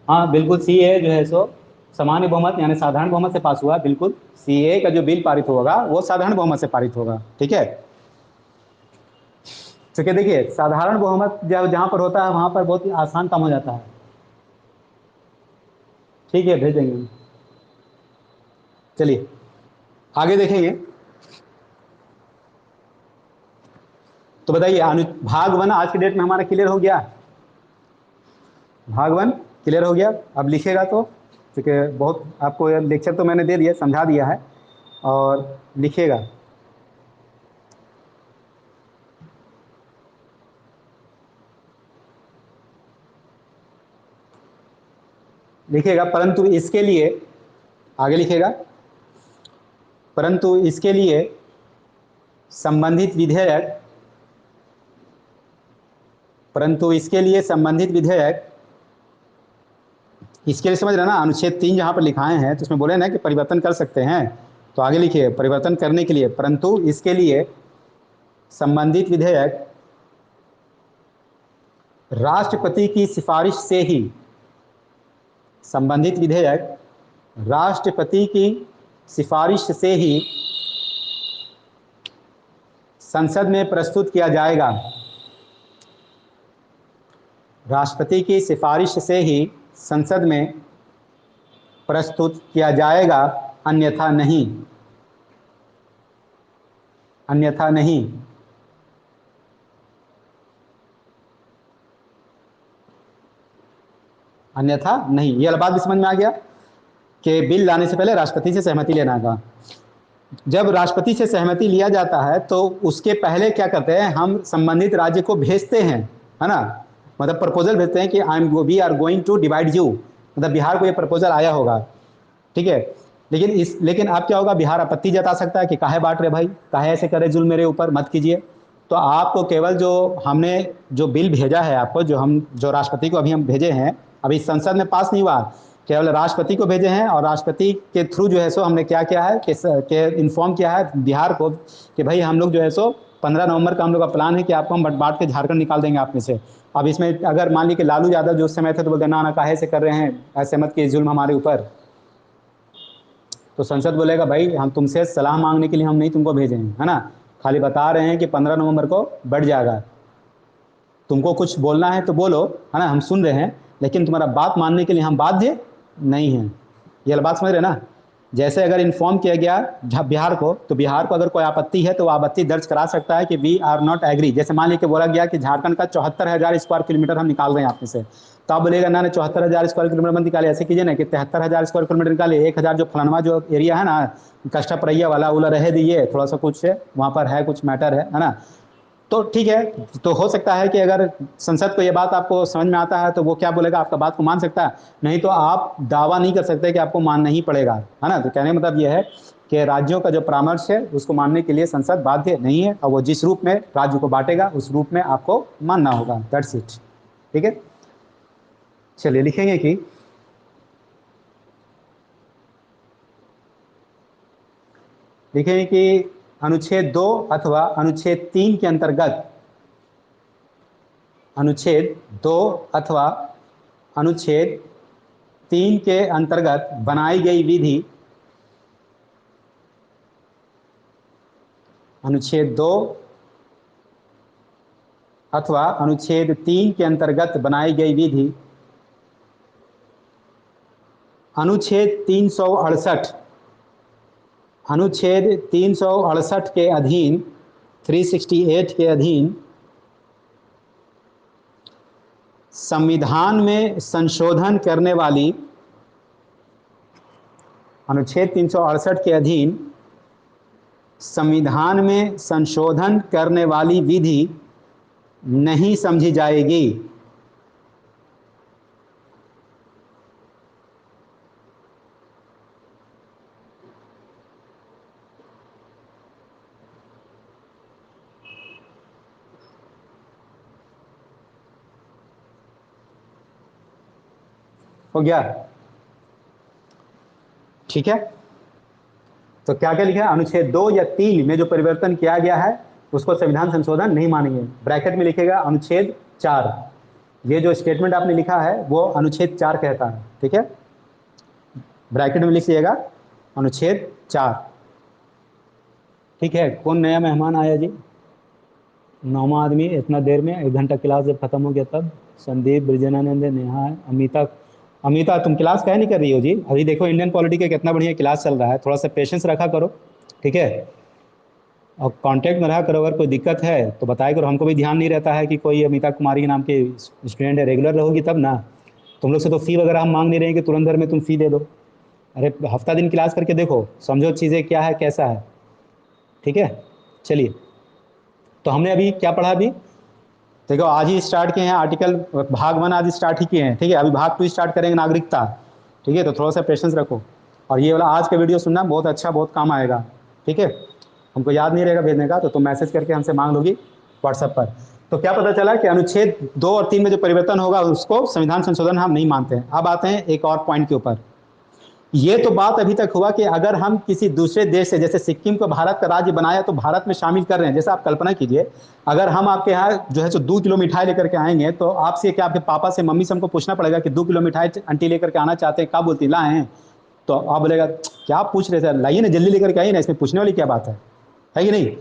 हाँ बिल्कुल, सीए जो है सो सामान्य बहुमत यानी साधारण बहुमत से पास हुआ, बिल्कुल। सीए का जो बिल पारित होगा वो साधारण बहुमत से पारित होगा, ठीक है। तो क्या देखिए, साधारण बहुमत जब जहाँ पर होता है वहाँ पर बहुत ही आसान काम हो जाता है, ठीक है, भेज देंगे। चलिए आगे देखेंगे। तो बताइए, भाग 1 आज की डेट में हमारा क्लियर हो गया, भाग 1 क्लियर हो गया। अब लिखेगा तो क्योंकि बहुत आपको लेक्चर तो मैंने दे दिया, समझा दिया है, और लिखिएगा। लिखिएगा, परंतु इसके लिए आगे लिखिएगा, परंतु इसके लिए संबंधित विधेयक, परंतु इसके लिए संबंधित विधेयक, इसके लिए समझ रहे ना, अनुच्छेद 3 जहाँ पर लिखाए हैं तो उसमें बोले ना कि परिवर्तन कर सकते हैं, तो आगे लिखिए परिवर्तन करने के लिए, परंतु इसके लिए संबंधित विधेयक राष्ट्रपति की सिफारिश से ही, संबंधित विधेयक राष्ट्रपति की सिफारिश से ही संसद में प्रस्तुत किया जाएगा। राष्ट्रपति की सिफारिश से ही संसद में प्रस्तुत किया जाएगा, अन्यथा नहीं, अन्यथा नहीं। अन्यथा नहीं, ये बात भी समझ में आ गया कि बिल लाने से पहले राष्ट्रपति से सहमति लेना था। जब राष्ट्रपति से सहमति लिया जाता है तो उसके पहले क्या करते हैं, हम संबंधित राज्य को भेजते हैं, है ना, मतलब प्रपोजल भेजते हैं कि we are going to divide you, मतलब बिहार को ये प्रपोजल आया होगा, ठीक है। लेकिन अब क्या होगा, बिहार आपत्ति जता सकता है कि काहे बांट रहे भाई, काहे ऐसे करे जुल्म मेरे ऊपर, मत कीजिए। तो आपको केवल जो हमने जो बिल भेजा है आपको, जो राष्ट्रपति को अभी हम भेजे हैं, अभी संसद में पास नहीं हुआ, केवल राष्ट्रपति को भेजे हैं, और राष्ट्रपति के थ्रू जो है सो हमने क्या किया है कि इन्फॉर्म किया है बिहार को कि भाई हम लोग जो है सो 15 नवंबर का हम लोग का प्लान है कि आपको हम बांट के झारखंड निकाल देंगे आप में से। अब इसमें अगर मान ली कि लालू यादव जो उस समय थे तो बोलते ना काहे से कर रहे हैं, ऐसे मत कीजिए जुल्म हमारे ऊपर, तो संसद बोलेगा भाई हम तुमसे सलाह मांगने के लिए हम नहीं तुमको भेजे हैं, है ना, खाली बता रहे हैं कि 15 नवंबर को बढ़ जाएगा, तुमको कुछ बोलना है तो बोलो, है ना, हम सुन रहे हैं, लेकिन तुम्हारा बात मानने के लिए हम बाध्य नहीं हैं। ये बात समझ रहे ना। जैसे अगर इन्फॉर्म किया गया बिहार को, तो बिहार को अगर कोई आपत्ति है तो वो आपत्ति दर्ज करा सकता है कि वी आर नॉट एग्री। जैसे मान लीजिए बोला गया कि झारखंड का 74,000 स्क्वायर किलोमीटर हम निकाल रहे हैं आप में से, तो आप बोलेगा ना 74,000 स्क्वायर किलोमीटर मत निकाले, ऐसे कीजिए ना कि 73,000 स्क्वायर किलोमीटर निकाले, 1,000 जो फलानवा जो एरिया है ना कष्टप्रैया वाला उला रहे दिए, थोड़ा सा कुछ वहाँ पर है कुछ मैटर है ना, तो ठीक है। तो हो सकता है कि अगर संसद को ये बात आपको समझ में आता है तो वो क्या बोलेगा, आपका बात को मान सकता है, नहीं तो आप दावा नहीं कर सकते कि आपको मानना ही पड़ेगा, है ना। तो कहने का मतलब ये है कि राज्यों का जो परामर्श है उसको मानने के लिए संसद बाध्य नहीं है, और वो जिस रूप में राज्य को बांटेगा उस रूप में आपको मानना होगा, दैट्स इट, ठीक है। चलिए लिखेंगे कि लिखेंगे कि अनुच्छेद 2 अथवा अनुच्छेद 3 के अंतर्गत, अनुच्छेद 2 अथवा अनुच्छेद 3 के अंतर्गत बनाई गई विधि, अनुच्छेद 2 अथवा अनुच्छेद 3 के अंतर्गत बनाई गई विधि अनुच्छेद 368, अनुच्छेद 368 के अधीन, 368 के अधीन संविधान में संशोधन करने वाली, अनुच्छेद 368 के अधीन संविधान में संशोधन करने वाली विधि नहीं समझी जाएगी। हो गया, ठीक है। तो क्या क्या लिखा है, अनुच्छेद 2 या 3 में जो परिवर्तन किया गया है उसको संविधान संशोधन नहीं मानेंगे। ब्रैकेट में लिखेगा अनुच्छेद 4, ये जो स्टेटमेंट आपने लिखा है वो अनुच्छेद 4 कहता है, ठीक है। ब्रैकेट में लिखिएगा अनुच्छेद 4, ठीक है। कौन नया मेहमान आया जी, 9वां आदमी, इतना देर में 1 घंटा क्लास जब खत्म हो गया तब। संदीप, ब्रिजनानंद, नेहा, अमिता। अमिता तुम क्लास काहे नहीं कर रही हो जी, अभी देखो इंडियन पॉलिटी का कितना बढ़िया क्लास चल रहा है, थोड़ा सा पेशेंस रखा करो, ठीक है। और कांटेक्ट में रहा करो, अगर कोई दिक्कत है तो बताया करो, हमको भी ध्यान नहीं रहता है कि कोई अमिता कुमारी के नाम के स्टूडेंट है, रेगुलर रहोगी तब ना। तुम लोग से तो फ़ी वगैरह हम मांग नहीं रहे हैं कि तुरंत भर में तुम फ़ी दे दो। अरे हफ्ता दिन क्लास करके देखो, समझो चीज़ें क्या है कैसा है। ठीक है, चलिए, तो हमने अभी क्या पढ़ा अभी? देखो आज ही स्टार्ट किए हैं आर्टिकल, भाग 1 आज स्टार्ट ही किए हैं। ठीक है, अभी भाग 2 स्टार्ट करेंगे, नागरिकता। ठीक है, तो थोड़ा सा पेशेंस रखो, और ये वाला आज का वीडियो सुनना बहुत अच्छा, बहुत काम आएगा। ठीक है, हमको याद नहीं रहेगा भेजने का, तो तुम मैसेज करके हमसे मांग लोगी व्हाट्सएप पर। तो क्या पता चला कि अनुच्छेद 2 और 3 में जो परिवर्तन होगा उसको संविधान संशोधन हम नहीं मानते हैं। अब आते हैं एक और पॉइंट के ऊपर। ये तो बात अभी तक हुआ कि अगर हम किसी दूसरे देश से, जैसे सिक्किम को भारत का राज्य बनाया तो भारत में शामिल कर रहे हैं, जैसे आप कल्पना कीजिए अगर हम आपके यहाँ जो है सो 2 किलो मिठाई लेकर के आएंगे, तो आपसे क्या, आपके पापा से मम्मी से हमको पूछना पड़ेगा कि 2 किलो मिठाई आंटी लेकर के आना चाहते हैं, क्या बोलती लाए हैं? तो आप बोलेगा क्या पूछ रहे सर, लाइए ना जल्दी लेकर के आइए ना, इसमें पूछने वाली क्या बात है कि नहीं?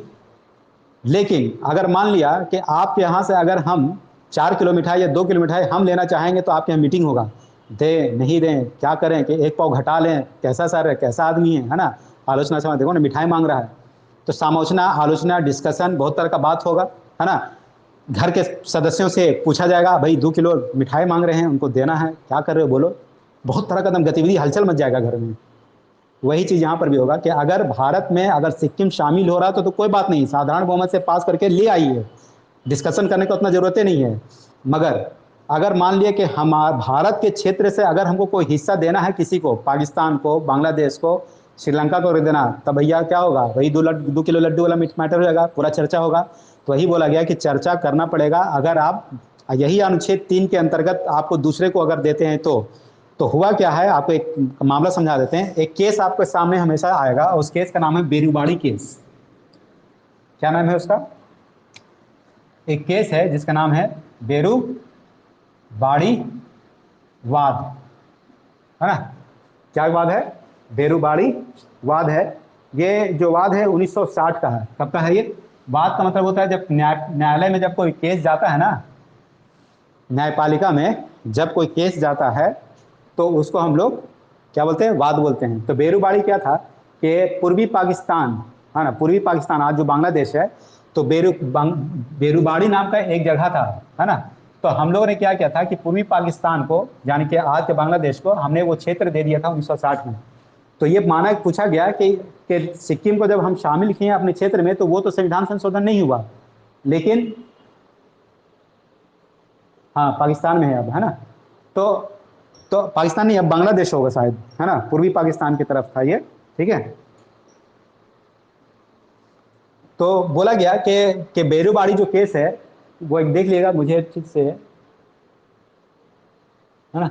लेकिन अगर मान लिया कि आपके यहाँ से अगर हम 4 किलो मिठाई या 2 किलो मिठाई हम लेना चाहेंगे, तो आपके यहाँ मीटिंग होगा, दें नहीं दें, क्या करें, कि एक पाव घटा लें, कैसा सर है, कैसा आदमी है ना? आलोचना समय देखो ना, मिठाई मांग रहा है, तो समालोचना, आलोचना, डिस्कशन, बहुत तरह का बात होगा, है ना? घर के सदस्यों से पूछा जाएगा, भाई 2 किलो मिठाई मांग रहे हैं, उनको देना है, क्या कर रहे हो बोलो। बहुत तरह का एकदम गतिविधि, हलचल मच जाएगा घर में। वही चीज़ यहाँ पर भी होगा कि अगर भारत में अगर सिक्किम शामिल हो रहा है तो कोई बात नहीं, साधारण बहुमत से पास करके ले आइए, डिस्कशन करने को उतना ज़रूरत ही नहीं है। मगर अगर मान लिया कि हमारे भारत के क्षेत्र से अगर हमको कोई हिस्सा देना है किसी को, पाकिस्तान को, बांग्लादेश को, श्रीलंका को देना, तब भैया क्या होगा, वही 2 किलो लड्डू वाला मैटर हो जाएगा, पूरा चर्चा होगा। तो वही बोला गया कि चर्चा करना पड़ेगा। अगर आप यही अनुच्छेद 3 के अंतर्गत आपको दूसरे को अगर देते हैं तो हुआ क्या है, आपको एक मामला समझा देते हैं। एक केस आपके सामने हमेशा आएगा, उस केस का नाम है बेरूबाड़ी केस। क्या नाम है उसका? एक केस है जिसका नाम है बेरूबाड़ी वाद, है ना? क्या वाद है? बेरूबाड़ी वाद है। ये जो वाद है 1960 का है। कब का है ये वाद? का मतलब होता है जब न्यायालय में जब कोई केस जाता है ना, न्यायपालिका में जब कोई केस जाता है तो उसको हम लोग क्या बोलते हैं? वाद बोलते हैं। तो बेरूबाड़ी क्या था कि पूर्वी पाकिस्तान, है ना, पूर्वी पाकिस्तान आज जो बांग्लादेश है, तो बेरूबाड़ी नाम का एक जगह था, है ना? तो हम लोगों ने क्या किया था कि पूर्वी पाकिस्तान को, यानी कि आज के बांग्लादेश को, हमने वो क्षेत्र दे दिया था 1960 में। तो ये माना पूछा गया कि सिक्किम को जब हम शामिल किए अपने क्षेत्र में, तो वो तो संविधान संशोधन नहीं हुआ, लेकिन हाँ पाकिस्तान में है अब, है ना? तो तो पाकिस्तान नहीं, अब बांग्लादेश होगा शायद, है ना? पूर्वी पाकिस्तान की तरफ था ये। ठीक है, तो बोला गया कि बेरूबाड़ी जो केस है वो एक देख लीजिएगा मुझे ठीक से, है ना?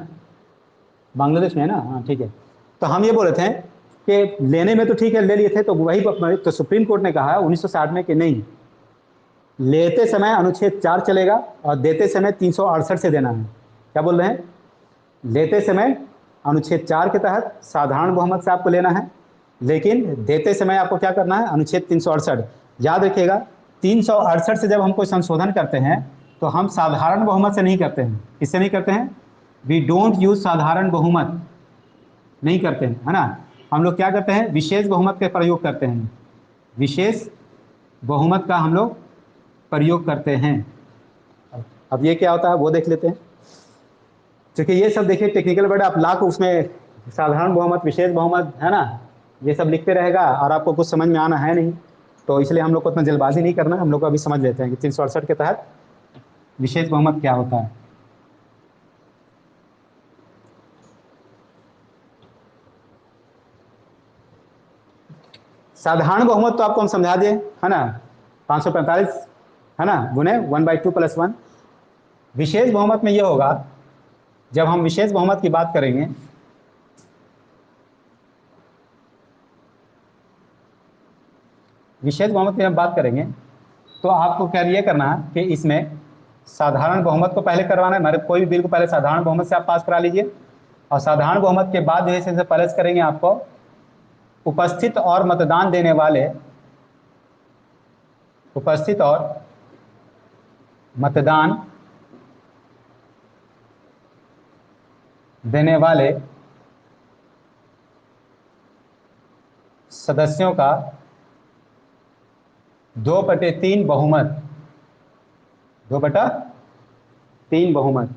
बांग्लादेश में है ना? हाँ ठीक है। तो हम ये बोले थे कि लेने में तो ठीक है, ले लिए थे, तो वही तो सुप्रीम कोर्ट ने कहा 1960 में कि नहीं, लेते समय अनुच्छेद 4 चलेगा और देते समय 368 से देना है। क्या बोल रहे हैं? लेते समय अनुच्छेद 4 के तहत साधारण बहुमत से आपको लेना है, लेकिन देते समय आपको क्या करना है? अनुच्छेद 368। याद रखिएगा, 368 से जब हम कोई संशोधन करते हैं तो हम साधारण बहुमत से नहीं करते हैं। किससे नहीं करते हैं? वी डोंट यूज साधारण बहुमत, नहीं करते हैं, है ना? हम लोग क्या करते हैं? विशेष बहुमत का प्रयोग करते हैं। विशेष बहुमत का हम लोग प्रयोग करते हैं। अब ये क्या होता है वो देख लेते हैं। क्योंकि ये सब देखिए टेक्निकल वर्ड, आप लाख उसमें साधारण बहुमत, विशेष बहुमत, है ना, ये सब लिखते रहेगा और आपको कुछ समझ में आना है नहीं। तो इसलिए हम लोग को उतना जल्दबाजी नहीं करना, हम लोग को अभी समझ लेते हैं कि 368 के तहत विशेष बहुमत क्या होता है। साधारण बहुमत तो आपको हम समझा दिए, है ना, 545, है ना, गुने 1/2 + 1। विशेष बहुमत में ये होगा, जब हम विशेष बहुमत की बात करेंगे, विशेष बहुमत की हम बात करेंगे, तो आपको क्या ये करना है कि इसमें साधारण बहुमत को पहले करवाना है। मतलब कोई भी बिल को पहले साधारण बहुमत से आप पास करा लीजिए, और साधारण बहुमत के बाद जो है सबसे पहले करेंगे आपको उपस्थित और मतदान देने वाले, उपस्थित और मतदान देने वाले सदस्यों का 2/3 बहुमत, 2/3 बहुमत।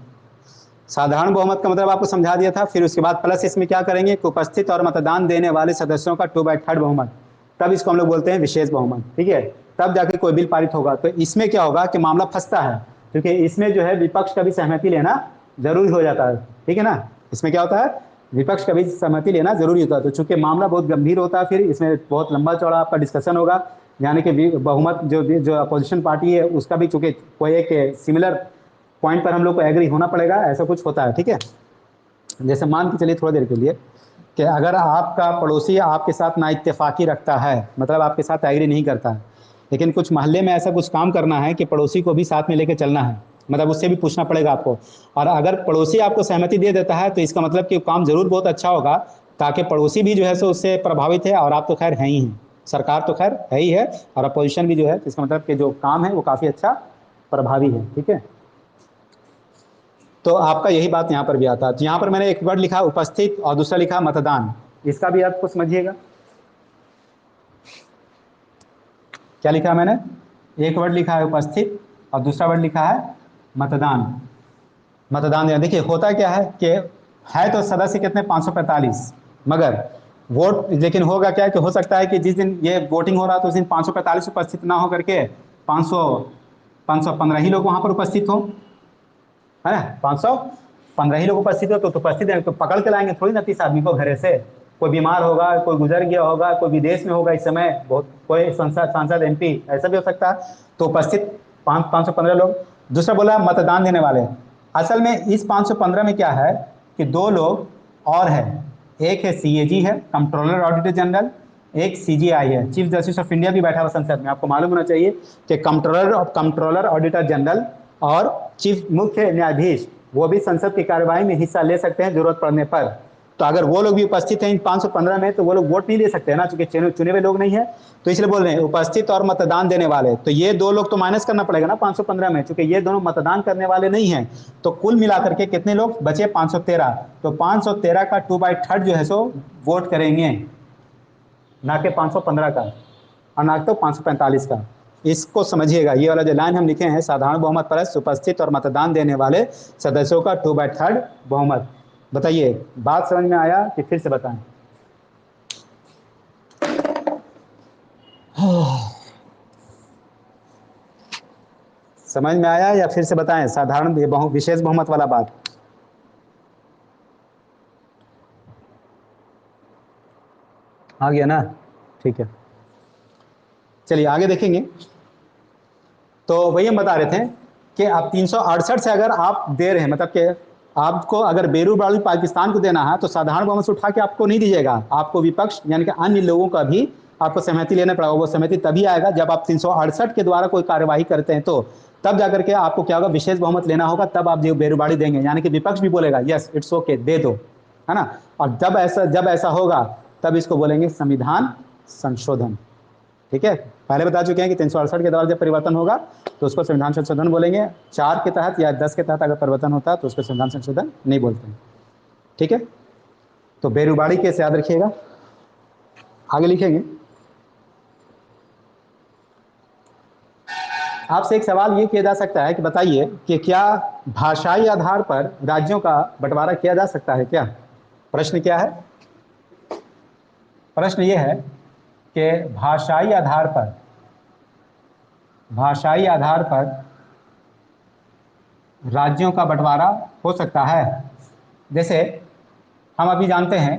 साधारण बहुमत का मतलब आपको समझा दिया था। फिर उसके बाद प्लस इसमें क्या करेंगे कि उपस्थित और मतदान देने वाले सदस्यों का 2/3 बहुमत, तब इसको हम लोग बोलते हैं विशेष बहुमत। ठीक है, तब जाके कोई बिल पारित होगा। तो इसमें क्या होगा कि मामला फंसता है, क्योंकि इसमें जो है विपक्ष का भी सहमति लेना जरूरी हो जाता है। ठीक है ना, इसमें क्या होता है, विपक्ष का भी सहमति लेना जरूरी होता है। तो चूंकि मामला बहुत गंभीर होता है, फिर इसमें बहुत लंबा चौड़ा आपका डिस्कशन होगा, यानी कि बहुमत जो अपोजिशन पार्टी है उसका भी चूंकि कोई एक सिमिलर पॉइंट पर हम लोग को एग्री होना पड़ेगा, ऐसा कुछ होता है। ठीक है, जैसे मान के चलिए थोड़ी देर के लिए कि अगर आपका पड़ोसी आपके साथ ना इत्तेफाकी रखता है, मतलब आपके साथ एग्री नहीं करता है, लेकिन कुछ मोहल्ले में ऐसा कुछ काम करना है कि पड़ोसी को भी साथ में लेके चलना है, मतलब उससे भी पूछना पड़ेगा आपको। और अगर पड़ोसी आपको सहमति दे देता है तो इसका मतलब कि काम जरूर बहुत अच्छा होगा, ताकि पड़ोसी भी जो है सो उससे प्रभावित है। और आप तो खैर हैं ही हैं, सरकार तो खैर है ही है, और अपोजिशन भी जो है, इसका मतलब कि जो काम है वो काफ़ी अच्छा प्रभावी है। ठीक है, तो आपका यही बात यहाँ पर भी आता है। तो यहाँ पर मैंने एक वर्ड लिखा उपस्थित और दूसरा लिखा मतदान, इसका भी अर्थ को समझिएगा। क्या लिखा है मैंने, एक वर्ड लिखा है उपस्थित और दूसरा वर्ड लिखा है मतदान। मतदान देखिए होता क्या है तो सदस्य कितने 545, मगर वोट लेकिन होगा क्या कि हो सकता है कि जिस दिन ये वोटिंग हो रहा है तो उस दिन 545 उपस्थित ना हो करके 515 ही लोग वहां पर उपस्थित हो, है ना। 515 ही लोग उपस्थित हो तो उपस्थित है, तो पकड़ के लाएंगे थोड़ी ना 30 आदमी को घरे से। कोई बीमार होगा, कोई गुजर गया होगा, कोई विदेश में होगा इस समय, बहुत कोई सांसद MP ऐसा भी हो सकता है, तो उपस्थित 515 लोग। दूसरा बोला मतदान देने वाले, असल में इस 515 में क्या है कि दो लोग और है, एक है CAG है, कंट्रोलर ऑडिटर जनरल, एक CGI है, चीफ जस्टिस ऑफ इंडिया भी बैठा हुआ संसद में। आपको मालूम होना चाहिए कि कंट्रोलर ऑडिटर जनरल और चीफ मुख्य न्यायाधीश वो भी संसद की कार्यवाही में हिस्सा ले सकते हैं जरूरत पड़ने पर। तो अगर वो लोग भी उपस्थित हैं इन 515 में तो वो लोग वोट नहीं ले सकते हैं ना, चूंकि चुने हुए लोग नहीं है। तो इसलिए बोल रहे हैं उपस्थित और मतदान देने वाले, तो ये दो लोग तो माइनस करना पड़ेगा ना 515 में, चूंकि ये दोनों मतदान करने वाले नहीं हैं। तो कुल मिलाकर के कितने लोग बचे 513, तो 513 का 2/3 जो है सो वोट करेंगे, ना कि 515 का और ना तो 545 का। इसको समझिएगा, ये वाला जो लाइन हम लिखे हैं साधारण बहुमत पर उपस्थित और मतदान देने वाले सदस्यों का 2/3 बहुमत। बताइए बात समझ में आया कि फिर से बताएं। समझ में आया या फिर से बताएं, साधारण विशेष बहुमत वाला बात। आ गया ना, ठीक है। चलिए आगे देखेंगे। तो वही हम बता रहे थे कि आप 368 से अगर आप दे रहे हैं, मतलब कि आपको अगर बेरूबालू पाकिस्तान को देना है तो साधारण बहुमत से उठा के आपको नहीं दीजिएगा, आपको विपक्ष यानी कि अन्य लोगों का भी आपको सहमति लेना पड़ेगा। वो सहमति तभी आएगा जब आप 368 के द्वारा कोई कार्यवाही करते हैं, तो तब जाकर के आपको क्या होगा, विशेष बहुमत लेना होगा, तब आप जो बेरूबाड़ी देंगे, यानी कि विपक्ष भी बोलेगा यस इट्स ओके दे दो, है ना। और जब ऐसा होगा तब इसको बोलेंगे संविधान संशोधन। ठीक है, पहले बता चुके हैं कि 368 के द्वारा जब परिवर्तन होगा तो उसको संविधान संशोधन बोलेंगे। 4 के तहत या 10 के तहत अगर परिवर्तन होता है तो उसको संविधान संशोधन नहीं बोलते हैं। ठीक है, तो बेरुबाड़ी केस याद रखिएगा। आगे लिखेंगे, आपसे एक सवाल ये किया जा सकता है कि बताइए कि क्या भाषाई आधार पर राज्यों का बंटवारा किया जा सकता है क्या। प्रश्न क्या है, प्रश्न ये है कि भाषाई आधार पर राज्यों का बंटवारा हो सकता है। जैसे हम अभी जानते हैं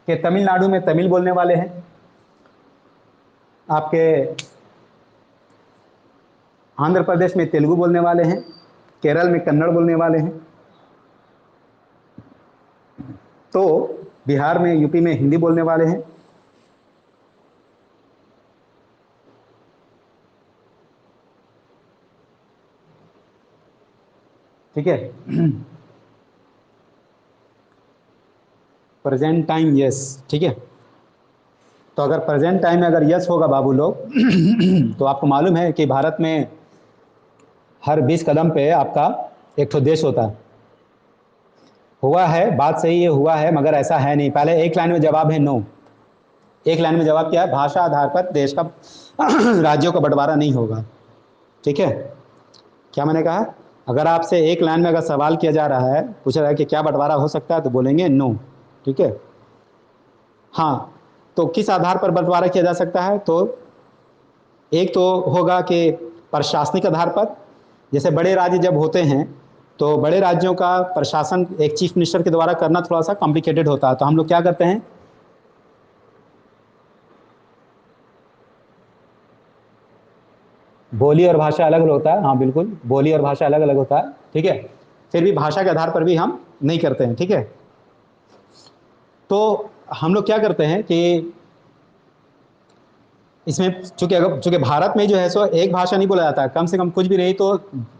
कि तमिलनाडु में तमिल बोलने वाले हैं, आपके आंध्र प्रदेश में तेलुगु बोलने वाले हैं, केरल में कन्नड़ बोलने वाले हैं, तो बिहार में यूपी में हिंदी बोलने वाले हैं। ठीक है, प्रेजेंट टाइम यस। ठीक है, तो अगर प्रेजेंट टाइम में अगर यस होगा बाबू लोग तो आपको मालूम है कि भारत में हर 20 कदम पे आपका एक ठो देश होता है। हुआ है, बात सही है, हुआ है, मगर ऐसा है नहीं। पहले एक लाइन में जवाब है नो, एक लाइन में जवाब क्या है, भाषा आधार पर देश का राज्यों का बंटवारा नहीं होगा। ठीक है, क्या मैंने कहा, अगर आपसे एक लाइन में अगर सवाल किया जा रहा है, पूछा रहा है कि क्या बंटवारा हो सकता है, तो बोलेंगे नो। ठीक है। हाँ, तो किस आधार पर बंटवारा किया जा सकता है, तो एक तो होगा कि प्रशासनिक आधार पर। जैसे बड़े राज्य जब होते हैं तो बड़े राज्यों का प्रशासन एक चीफ मिनिस्टर के द्वारा करना थोड़ा सा कॉम्प्लिकेटेड होता है, तो हम लोग क्या करते हैं, बोली और भाषा अलग अलग होता है। हाँ बिल्कुल, बोली और भाषा अलग अलग होता है। ठीक है, फिर भी भाषा के आधार पर भी हम नहीं करते हैं। ठीक है, तो हम लोग क्या करते हैं कि इसमें चूंकि भारत में जो है सो एक भाषा नहीं बोला जाता है, कम से कम कुछ भी रही तो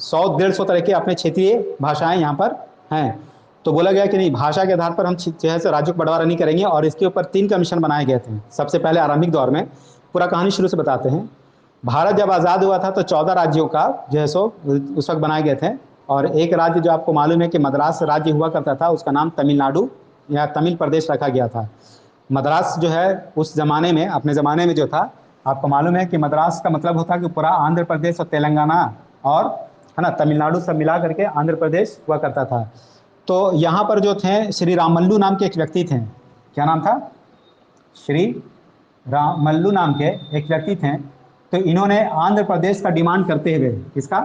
100-150 तरह के अपने क्षेत्रीय भाषाएं यहाँ पर हैं। तो बोला गया कि नहीं, भाषा के आधार पर हम जो है सो राज्यों को बंटवारा नहीं करेंगे, और इसके ऊपर 3 कमीशन बनाए गए थे। सबसे पहले आरंभिक दौर में, पूरा कहानी शुरू से बताते हैं। भारत जब आज़ाद हुआ था तो 14 राज्यों का जो है सो उस वक्त बनाए गए थे, और एक राज्य जो आपको मालूम है कि मद्रास राज्य हुआ करता था, उसका नाम तमिलनाडु या तमिल प्रदेश रखा गया था। मद्रास जो है उस ज़माने में, अपने ज़माने में जो था, आपको मालूम है कि मद्रास का मतलब होता है कि पूरा आंध्र प्रदेश और तेलंगाना और है ना तमिलनाडु सब मिला करके आंध्र प्रदेश हुआ करता था। तो यहाँ पर जो थे श्री रामल्लू नाम के एक व्यक्ति थे। क्या नाम था? श्री रामल्लू नाम के एक व्यक्ति थे। तो इन्होंने आंध्र प्रदेश का डिमांड करते हुए, किसका?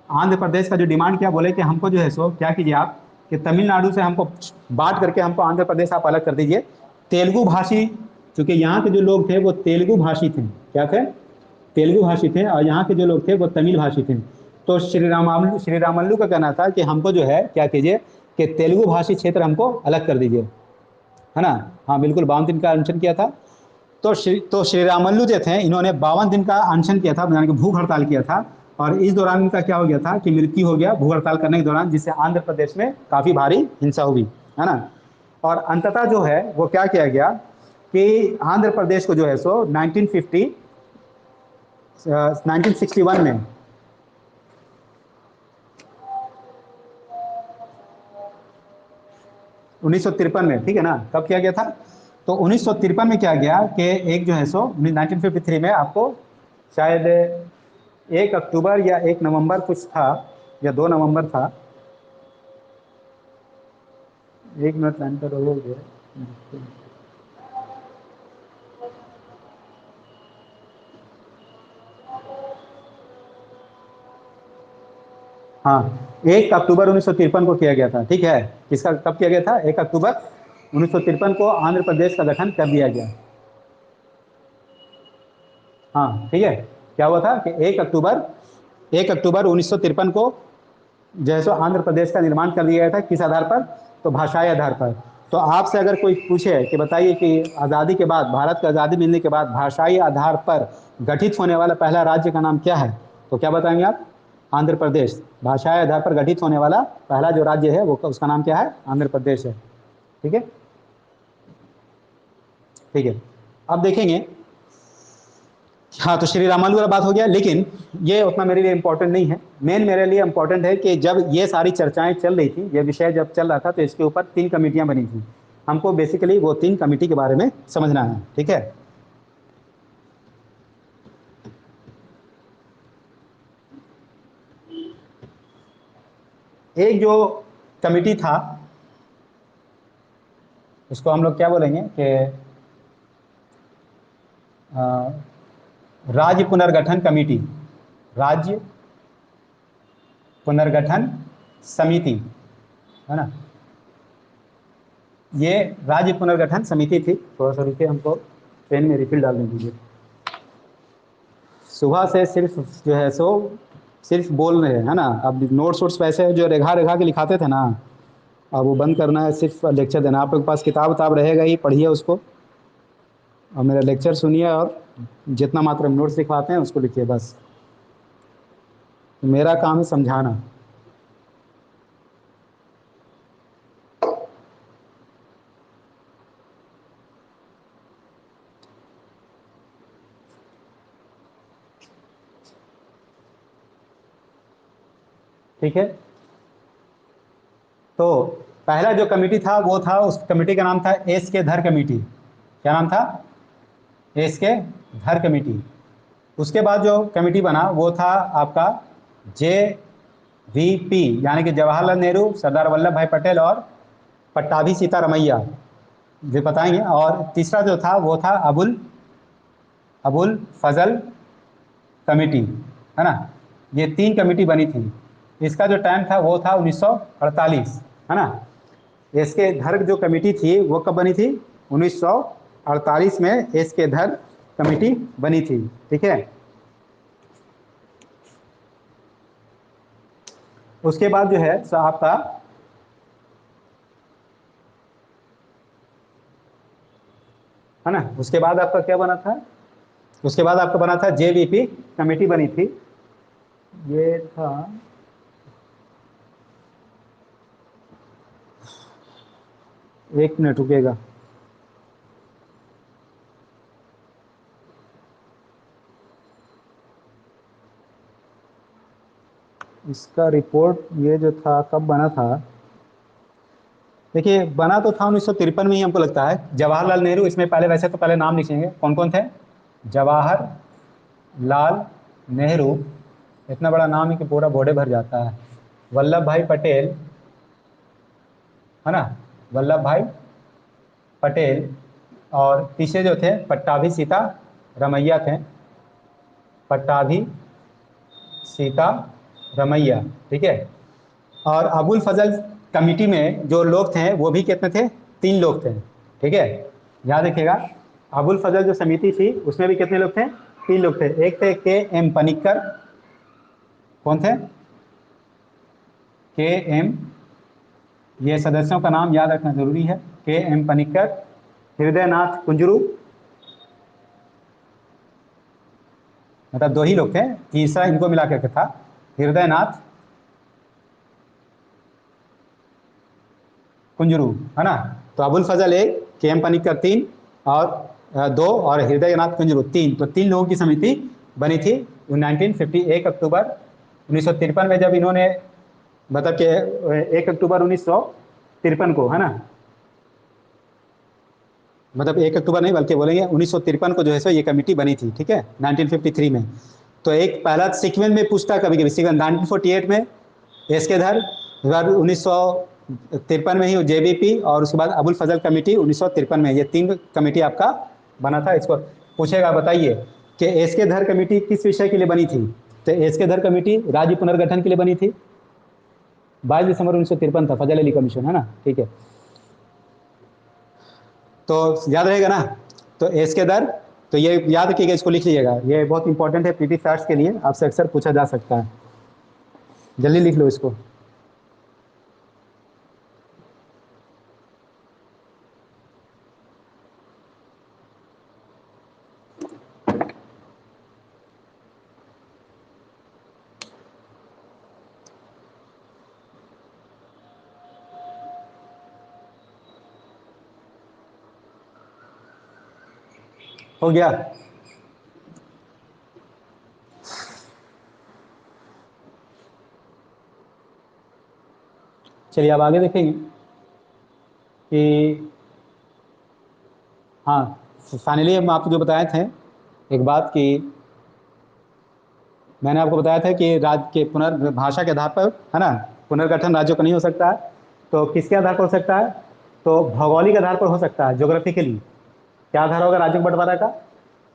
आंध्र प्रदेश का जो डिमांड किया, बोले कि हमको जो है सो क्या कीजिए आप कि तमिलनाडु से हमको बांट करके हमको आंध्र प्रदेश आप अलग कर दीजिए। तेलुगु भाषी, क्योंकि यहाँ के जो लोग थे वो तेलुगु भाषी थे। क्या थे? तेलुगु भाषी थे, और यहाँ के जो लोग थे वो तमिल भाषी थे। तो श्री रामल्लू का कहना था कि हमको जो है क्या कीजिए कि तेलुगु भाषी क्षेत्र हमको अलग कर दीजिए, है ना। हाँ बिल्कुल, 52 दिन का अनशन किया था। तो श्री रामल्लू जो थे, इन्होंने 52 दिन का अनशन किया था, यानी कि भूख हड़ताल किया था। और इस दौरान इनका क्या हो गया था कि मृत्यु हो गया भूख हड़ताल करने के दौरान, जिससे आंध्र प्रदेश में काफ़ी भारी हिंसा हुई, है ना। और अंततः जो है वो क्या किया गया कि आंध्र प्रदेश को जो है सो 1961 में, 1953 में, ठीक है ना, कब किया गया था? तो 1953 में क्या गया कि एक जो है सो 1953 में, आपको शायद 1 अक्टूबर या 1 नवंबर कुछ था, या 2 नवंबर था। 1 मिनट लाइन पर रहोगे। हाँ, 1 अक्टूबर 1953 को किया गया था। ठीक है, किसका कब किया गया था? 1 अक्टूबर 1953 को आंध्र प्रदेश का गठन कर दिया गया। हाँ ठीक है, क्या हुआ था कि 1 अक्टूबर 1953 को जो है सो आंध्र प्रदेश का निर्माण कर दिया गया था। किस आधार पर? तो भाषाई आधार पर। तो आपसे अगर कोई पूछे कि बताइए कि आज़ादी के बाद, भारत की आज़ादी मिलने के बाद भाषाई आधार पर गठित होने वाला पहला राज्य का नाम क्या है, तो क्या बताएंगे आप? आंध्र प्रदेश। भाषाई आधार पर गठित होने वाला पहला जो राज्य है वो उसका नाम क्या है? आंध्र प्रदेश है। ठीक है, ठीक है। अब देखेंगे, हाँ, तो श्री रामालू वाला बात हो गया, लेकिन ये उतना मेरे लिए इम्पोर्टेंट नहीं है। मेन मेरे लिए इम्पोर्टेंट है कि जब ये सारी चर्चाएं चल रही थी, ये विषय जब चल रहा था, तो इसके ऊपर 3 कमेटियां बनी थी। हमको बेसिकली वो 3 कमेटी के बारे में समझना है। ठीक है, एक जो कमेटी था उसको हम लोग क्या बोलेंगे कि अ, राज्य पुनर्गठन कमेटी, राज्य पुनर्गठन समिति, है ना। ये राज्य पुनर्गठन समिति थी। थोड़ा सा रुकिए, हमको पेन में रिफिल डालने दीजिए। सुबह से सिर्फ जो है सो सिर्फ बोल रहे हैं, है ना। अब नोट्स वोट्स वैसे जो रेखा रेखा के लिखाते थे ना, अब वो बंद करना है, सिर्फ लेक्चर देना। आप लोग के पास किताब उताब रहेगा ही, पढ़िए उसको, और मेरा लेक्चर सुनिए, और जितना मात्रा में नोट्स लिखवाते हैं उसको लिखिए बस। तो मेरा काम है समझाना। ठीक है, तो पहला जो कमेटी था वो था, उस कमेटी का नाम था एस के धर कमेटी। क्या नाम था? एस के धर कमेटी। उसके बाद जो कमेटी बना वो था आपका जे वीपी यानी कि जवाहरलाल नेहरू, सरदार वल्लभ भाई पटेल और पट्टाभी सीतारमैया, ये बताएंगे। और तीसरा जो था वो था अबुल अबुल फजल कमेटी, है ना। ये 3 कमेटी बनी थी। इसका जो टाइम था वो था 1948, है ना। इसके धर जो कमेटी थी वो कब बनी थी? 1948 में इसके धर कमेटी बनी थी, ठीक है। उसके बाद जो है सो आपका, है ना, उसके बाद आपका क्या बना था? उसके बाद आपका बना था जेवीपी कमेटी बनी थी। ये था, एक मिनट रुकेगा। इसका रिपोर्ट ये जो था कब बना था? देखिए बना तो था 1953 में ही हमको लगता है। जवाहरलाल नेहरू इसमें पहले, वैसे तो पहले नाम लिखेंगे कौन कौन थे। जवाहर लाल नेहरू, इतना बड़ा नाम है कि पूरा बोर्डे भर जाता है। वल्लभ भाई पटेल, है ना, वल्लभ भाई पटेल। और तीसरे जो थे पट्टाभी सीता रमैया थे, पट्टाभी सीता रमैया, ठीक है। और अबुल फजल कमेटी में जो लोग थे वो भी कितने थे? 3 लोग थे, ठीक है। याद रखिएगा, अबुल फजल जो समिति थी उसमें भी कितने लोग थे? 3 लोग थे। एक थे के एम पनिक्कर, कौन थे? के एम, ये सदस्यों का नाम याद रखना जरूरी है। के एम पनिक्कर, हृदयनाथ कुंजरू, मतलब 2 ही लोग थे, तीसरा इनको मिला करके था हृदयनाथ कुंजरू, है ना। तो अबुल फजल 1, के एम पनिक्कर 3, और 2, और हृदयनाथ कुंजरू 3। तो 3 लोगों की समिति बनी थी 1951 अक्टूबर 1953 में, जब इन्होंने, मतलब कि 1 अक्टूबर 1953 को, है ना, मतलब 1 अक्टूबर नहीं बल्कि बोलेंगे 1953 को जो है सो ये कमेटी बनी थी, ठीक है, 1953 में। तो एक पहला सीक्वेंस में पूछता कभी कभी, सीक्वेंस 1948 में एस के धर, उसके बाद 1953 में ही जेबीपी, और उसके बाद अबुल फजल कमेटी 1953 में। ये 3 कमेटी आपका बना था। इसको पूछेगा बताइए कि एस के धर कमेटी किस विषय के लिए बनी थी? तो एस के धर कमेटी राज्य पुनर्गठन के लिए बनी थी। 22 दिसंबर 1953 था, फजल अली कमीशन, है ना, ठीक है। तो याद रहेगा ना। तो एस के दर, तो ये याद रखिएगा, इसको लिख लीजिएगा, ये बहुत इंपॉर्टेंट है पीटी फैक्ट्स के लिए, आपसे अक्सर पूछा जा सकता है। जल्दी लिख लो इसको। हो गया? चलिए अब आगे देखेंगे कि, हाँ, फाइनली हम आपको जो बताए थे एक बात कि, मैंने आपको बताया था कि राज्य के पुनर्भाषा के आधार पर, है ना, पुनर्गठन राज्यों का नहीं हो सकता है। तो किसके आधार पर हो सकता है? तो भौगोलिक आधार पर हो सकता है, ज्योग्राफिकली। क्या आधार होगा राज्य के बंटवारा का?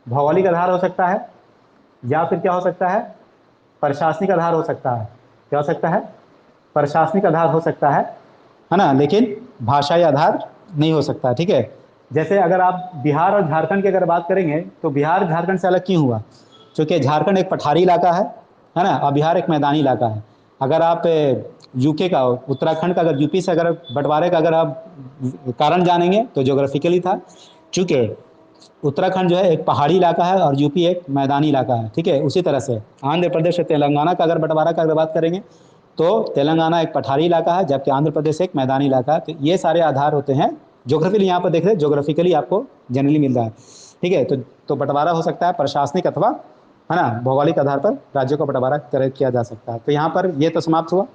भौगोलिक आधार हो सकता है, या फिर क्या हो सकता है? प्रशासनिक आधार हो सकता है। क्या हो सकता है? प्रशासनिक आधार हो सकता है ना, लेकिन भाषाई आधार नहीं हो सकता, ठीक है। जैसे अगर आप बिहार और झारखंड की अगर बात करेंगे तो बिहार झारखंड से अलग क्यों हुआ? क्योंकि झारखंड एक पठारी इलाका है ना, और बिहार एक मैदानी इलाका है। अगर आप यूके का, उत्तराखंड का अगर यूपी से अगर बंटवारे का अगर आप कारण जानेंगे तो ज्योग्राफिकली था। चूँकि उत्तराखंड जो है एक पहाड़ी इलाका है और यूपी एक मैदानी इलाका है, ठीक है। उसी तरह से आंध्र प्रदेश और तेलंगाना का अगर बंटवारा का अगर बात करेंगे तो तेलंगाना एक पठारी इलाका है जबकि आंध्र प्रदेश एक मैदानी इलाका है। तो ये सारे आधार होते हैं ज्योग्राफिकली, यहाँ पर देख रहे हैं ज्योग्राफिकली आपको जनरली मिल रहा है, ठीक है। तो बंटवारा हो सकता है प्रशासनिक अथवा, है ना, भौगोलिक आधार पर राज्यों का बंटवारा किया जा सकता है। तो यहाँ पर ये तो समाप्त हुआ।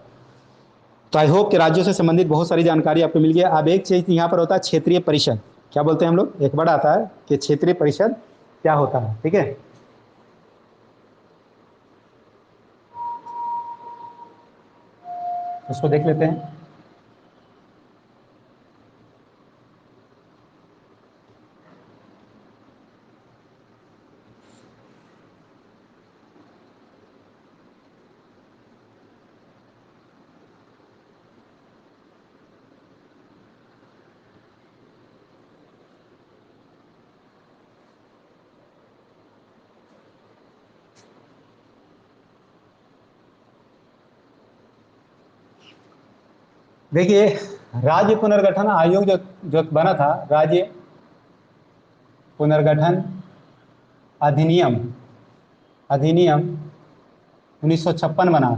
तो आई होप कि राज्यों से संबंधित बहुत सारी जानकारी आपको मिल गया। अब एक चीज़ यहाँ पर होता है क्षेत्रीय परिषद, क्या बोलते हैं हम लोग, एक वर्ड आता है कि क्षेत्रीय परिषद क्या होता है, ठीक है। उसको देख लेते हैं। देखिए, राज्य पुनर्गठन आयोग जो जो बना था, राज्य पुनर्गठन अधिनियम, अधिनियम 1956 बना।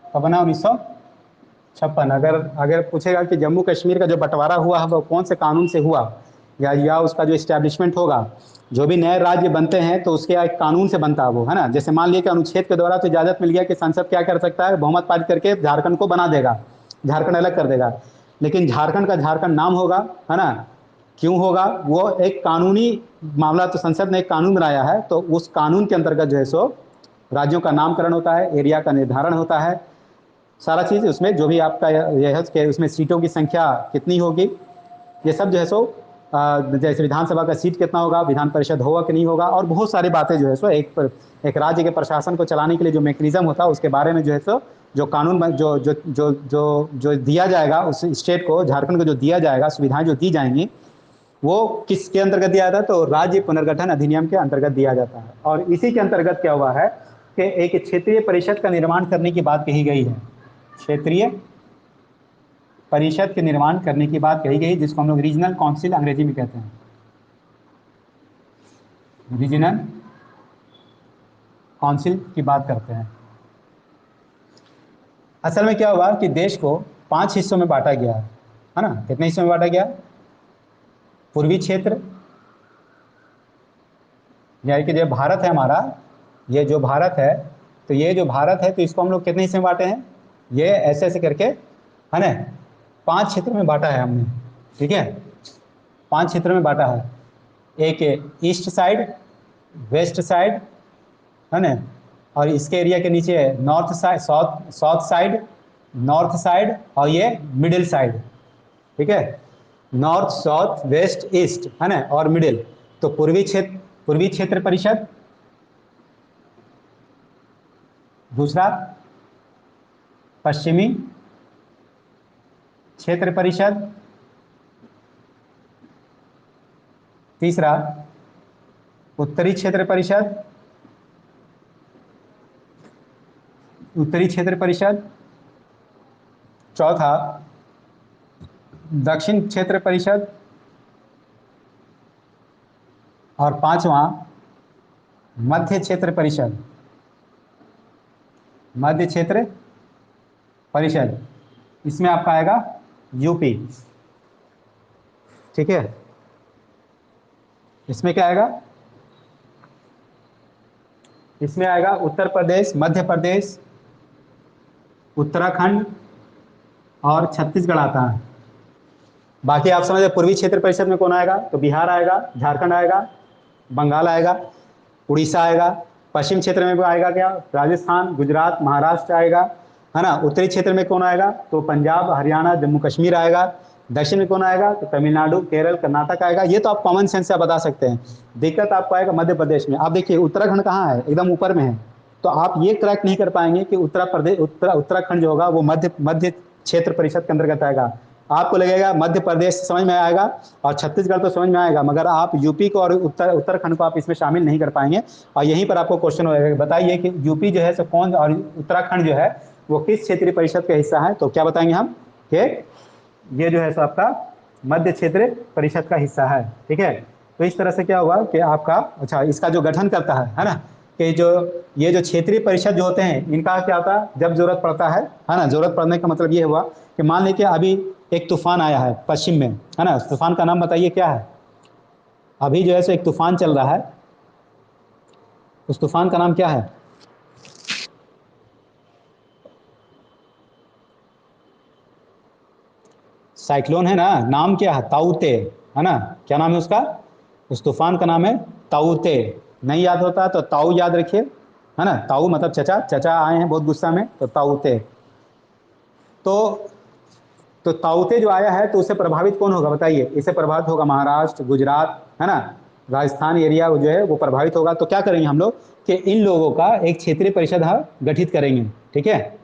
कब बना? 1956। अगर अगर पूछेगा कि जम्मू कश्मीर का जो बंटवारा हुआ है वो कौन से कानून से हुआ, या उसका जो इस्टेब्लिशमेंट होगा, जो भी नए राज्य बनते हैं तो उसके एक कानून से बनता है वो, है ना। जैसे मान लिया कि अनुच्छेद के द्वारा तो इजाजत मिल गया कि संसद क्या कर सकता है, बहुमत पारित करके झारखंड को बना देगा, झारखंड अलग कर देगा। लेकिन झारखंड का झारखंड नाम होगा, है ना। क्यों होगा? वो एक कानूनी मामला, तो संसद ने एक कानून बनाया है, तो उस कानून के अंतर्गत जो है सो राज्यों का नामकरण होता है, एरिया का निर्धारण होता है, सारा चीज़ उसमें जो भी आपका यह है कि उसमें सीटों की संख्या कितनी होगी, ये सब जो है सो जैसे विधानसभा का सीट कितना होगा, विधान परिषद होगा कि नहीं होगा, और बहुत सारी बातें जो है सो एक राज्य के प्रशासन को चलाने के लिए जो मैकेनिज्म होता है उसके बारे में जो है सो जो कानून जो दिया जाएगा उस स्टेट को, झारखंड को जो दिया जाएगा, सुविधाएं जो दी जाएंगी, वो किसके अंतर्गत दिया जाता है? तो राज्य पुनर्गठन अधिनियम के अंतर्गत दिया जाता है। और इसी के अंतर्गत क्या हुआ है कि एक क्षेत्रीय परिषद का निर्माण करने की बात कही गई है। क्षेत्रीय परिषद के निर्माण करने की बात कही गई, जिसको हम लोग रीजनल काउंसिल अंग्रेजी में कहते हैं, रीजनल काउंसिल की बात करते हैं। असल में क्या हुआ कि देश को 5 हिस्सों में बांटा गया है ना। कितने हिस्सों में बांटा गया? पूर्वी क्षेत्र, यानी कि जो भारत है हमारा, ये जो भारत है, तो ये जो भारत है तो इसको हम लोग कितने हिस्से में बांटे हैं? ये ऐसे ऐसे करके, है ना, 5 क्षेत्र में बांटा है हमने, ठीक है। 5 क्षेत्र में बांटा है। एक ईस्ट साइड, वेस्ट साइड, है ना, और इसके एरिया के नीचे north side, south south side, north side, और ये मिडिल साइड, ठीक है। नॉर्थ, साउथ, वेस्ट, ईस्ट, है ना, और मिडिल। तो पूर्वी क्षेत्र परिषद, दूसरा पश्चिमी क्षेत्र परिषद, तीसरा उत्तरी क्षेत्र परिषद, उत्तरी क्षेत्र परिषद, चौथा दक्षिण क्षेत्र परिषद, और पांचवा मध्य क्षेत्र परिषद, मध्य क्षेत्र परिषद। इसमें आपका आएगा यूपी, ठीक है। इसमें क्या आएगा? इसमें आएगा उत्तर प्रदेश, मध्य प्रदेश, उत्तराखंड और छत्तीसगढ़ आता है। बाकी आप समझ, पूर्वी क्षेत्र परिषद में कौन आएगा? तो बिहार आएगा, झारखंड आएगा, बंगाल आएगा, उड़ीसा आएगा। पश्चिम क्षेत्र में भी आएगा क्या? राजस्थान, गुजरात, महाराष्ट्र आएगा, है ना। उत्तरी क्षेत्र में कौन आएगा? तो पंजाब, हरियाणा, जम्मू कश्मीर आएगा। दक्षिण में कौन आएगा? तो तमिलनाडु, केरल, कर्नाटक आएगा। ये तो आप कॉमन सेंस से बता सकते हैं। दिक्कत आपको आएगा मध्य प्रदेश में। आप देखिए उत्तराखंड कहाँ है? एकदम ऊपर में है। तो आप ये क्रैक नहीं कर पाएंगे कि उत्तराखंड जो होगा वो मध्य क्षेत्र परिषद के अंतर्गत आएगा। आपको लगेगा मध्य प्रदेश समझ में आएगा और छत्तीसगढ़ तो समझ में आएगा, मगर आप यूपी को और उत्तराखंड को आप इसमें शामिल नहीं कर पाएंगे। और यहीं पर आपको क्वेश्चन होगा, बताइए कि यूपी जो है सो कौन, और उत्तराखंड जो है वो किस क्षेत्रीय परिषद का हिस्सा है? तो क्या बताएंगे हम कि ये जो है सो आपका मध्य क्षेत्र परिषद का हिस्सा है, ठीक है। तो इस तरह से क्या हुआ कि आपका, अच्छा, इसका जो गठन करता है ना, कि ये जो क्षेत्रीय परिषद जो होते हैं इनका क्या होता है? जब जरूरत पड़ता है ना। जरूरत पड़ने का मतलब ये हुआ कि मान लीजिए अभी एक तूफान आया है पश्चिम में, है ना। उस तूफान का नाम बताइए क्या है? अभी जो है सो एक तूफान चल रहा है, उस तूफान का नाम क्या है? साइक्लोन है ना। नाम क्या है? ताऊते, है ना। क्या नाम है उसका? उस तूफान का नाम है ताऊते। नहीं याद होता तो ताऊ याद रखिए, है ना। ताऊ मतलब चचा, चचा आए हैं बहुत गुस्सा में, तो ताऊते। तो ताउते जो आया है तो उससे प्रभावित कौन होगा बताइए? इससे प्रभावित होगा महाराष्ट्र, गुजरात, है ना, राजस्थान एरिया जो है वो प्रभावित होगा। तो क्या करेंगे हम लोग कि इन लोगों का एक क्षेत्रीय परिषद गठित करेंगे, ठीक है।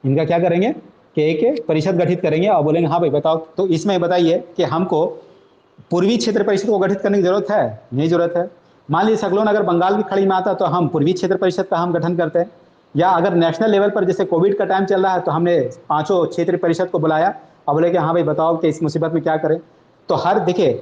इनका क्या करेंगे कि एक परिषद गठित करेंगे और बोलेंगे हाँ भाई बताओ, तो इसमें बताइए कि हमको पूर्वी क्षेत्र परिषद को गठित करने की जरूरत है, नहीं जरूरत है। मान लीजिए सकलोन अगर बंगाल की खाड़ी में आता तो हम पूर्वी क्षेत्र परिषद का हम गठन करते हैं, या अगर नेशनल लेवल पर जैसे कोविड का टाइम चल रहा है तो हमने 5 क्षेत्रीय परिषद को बुलाया और बोले कि हाँ भाई बताओ कि इस मुसीबत में क्या करें। तो हर देखिए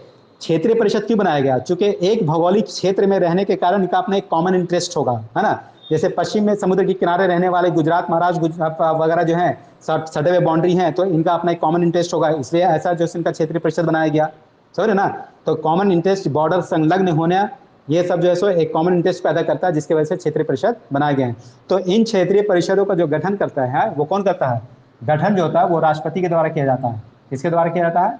क्षेत्रीय परिषद क्यों बनाया गया? चूंकि एक भौगोलिक क्षेत्र में रहने के कारण इनका अपना एक कॉमन इंटरेस्ट होगा, है ना। जैसे पश्चिम में समुद्र के किनारे रहने वाले गुजरात, महाराष्ट्र वगैरह जो है सटे हुए बाउंड्री हैं, तो इनका अपना एक कॉमन इंटरेस्ट होगा, इसलिए ऐसा जो इनका क्षेत्रीय परिषद बनाया गया, समझ रहे ना। तो कॉमन इंटरेस्ट, बॉर्डर संलग्न होने, ये सब जो है सो एक कॉमन इंटरेस्ट पैदा करता है, जिसकी वजह से क्षेत्रीय परिषद बनाए गए हैं। तो इन क्षेत्रीय परिषदों का जो गठन करता है वो कौन करता है? गठन जो होता है वो राष्ट्रपति के द्वारा किया जाता है। किसके द्वारा किया जाता है?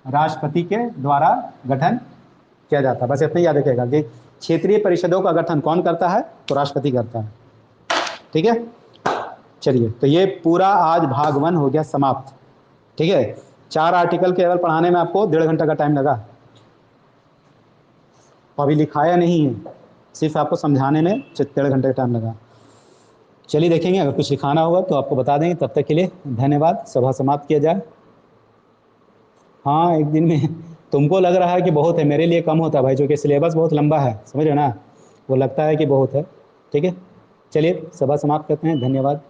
राष्ट्रपति के द्वारा गठन किया जाता है। बस इतना याद रखिएगा कि क्षेत्रीय परिषदों का गठन कौन करता है? तो राष्ट्रपति करता है, ठीक है। चलिए, तो ये पूरा आज भाग 1 हो गया समाप्त, ठीक है। 4 आर्टिकल केवल पढ़ाने में आपको 1.5 घंटा का टाइम लगा, अभी लिखाया नहीं है, सिर्फ आपको समझाने में 1.5 घंटे का टाइम लगा। चलिए देखेंगे, अगर कुछ लिखाना होगा तो आपको बता देंगे। तब तक के लिए धन्यवाद। सभा समाप्त किया जाए। हाँ, एक दिन में तुमको लग रहा है कि बहुत है, मेरे लिए कम होता है भाई, जो कि सिलेबस बहुत लंबा है, समझ रहे हो ना। वो लगता है कि बहुत है, ठीक है। चलिए सभा समाप्त करते हैं, धन्यवाद।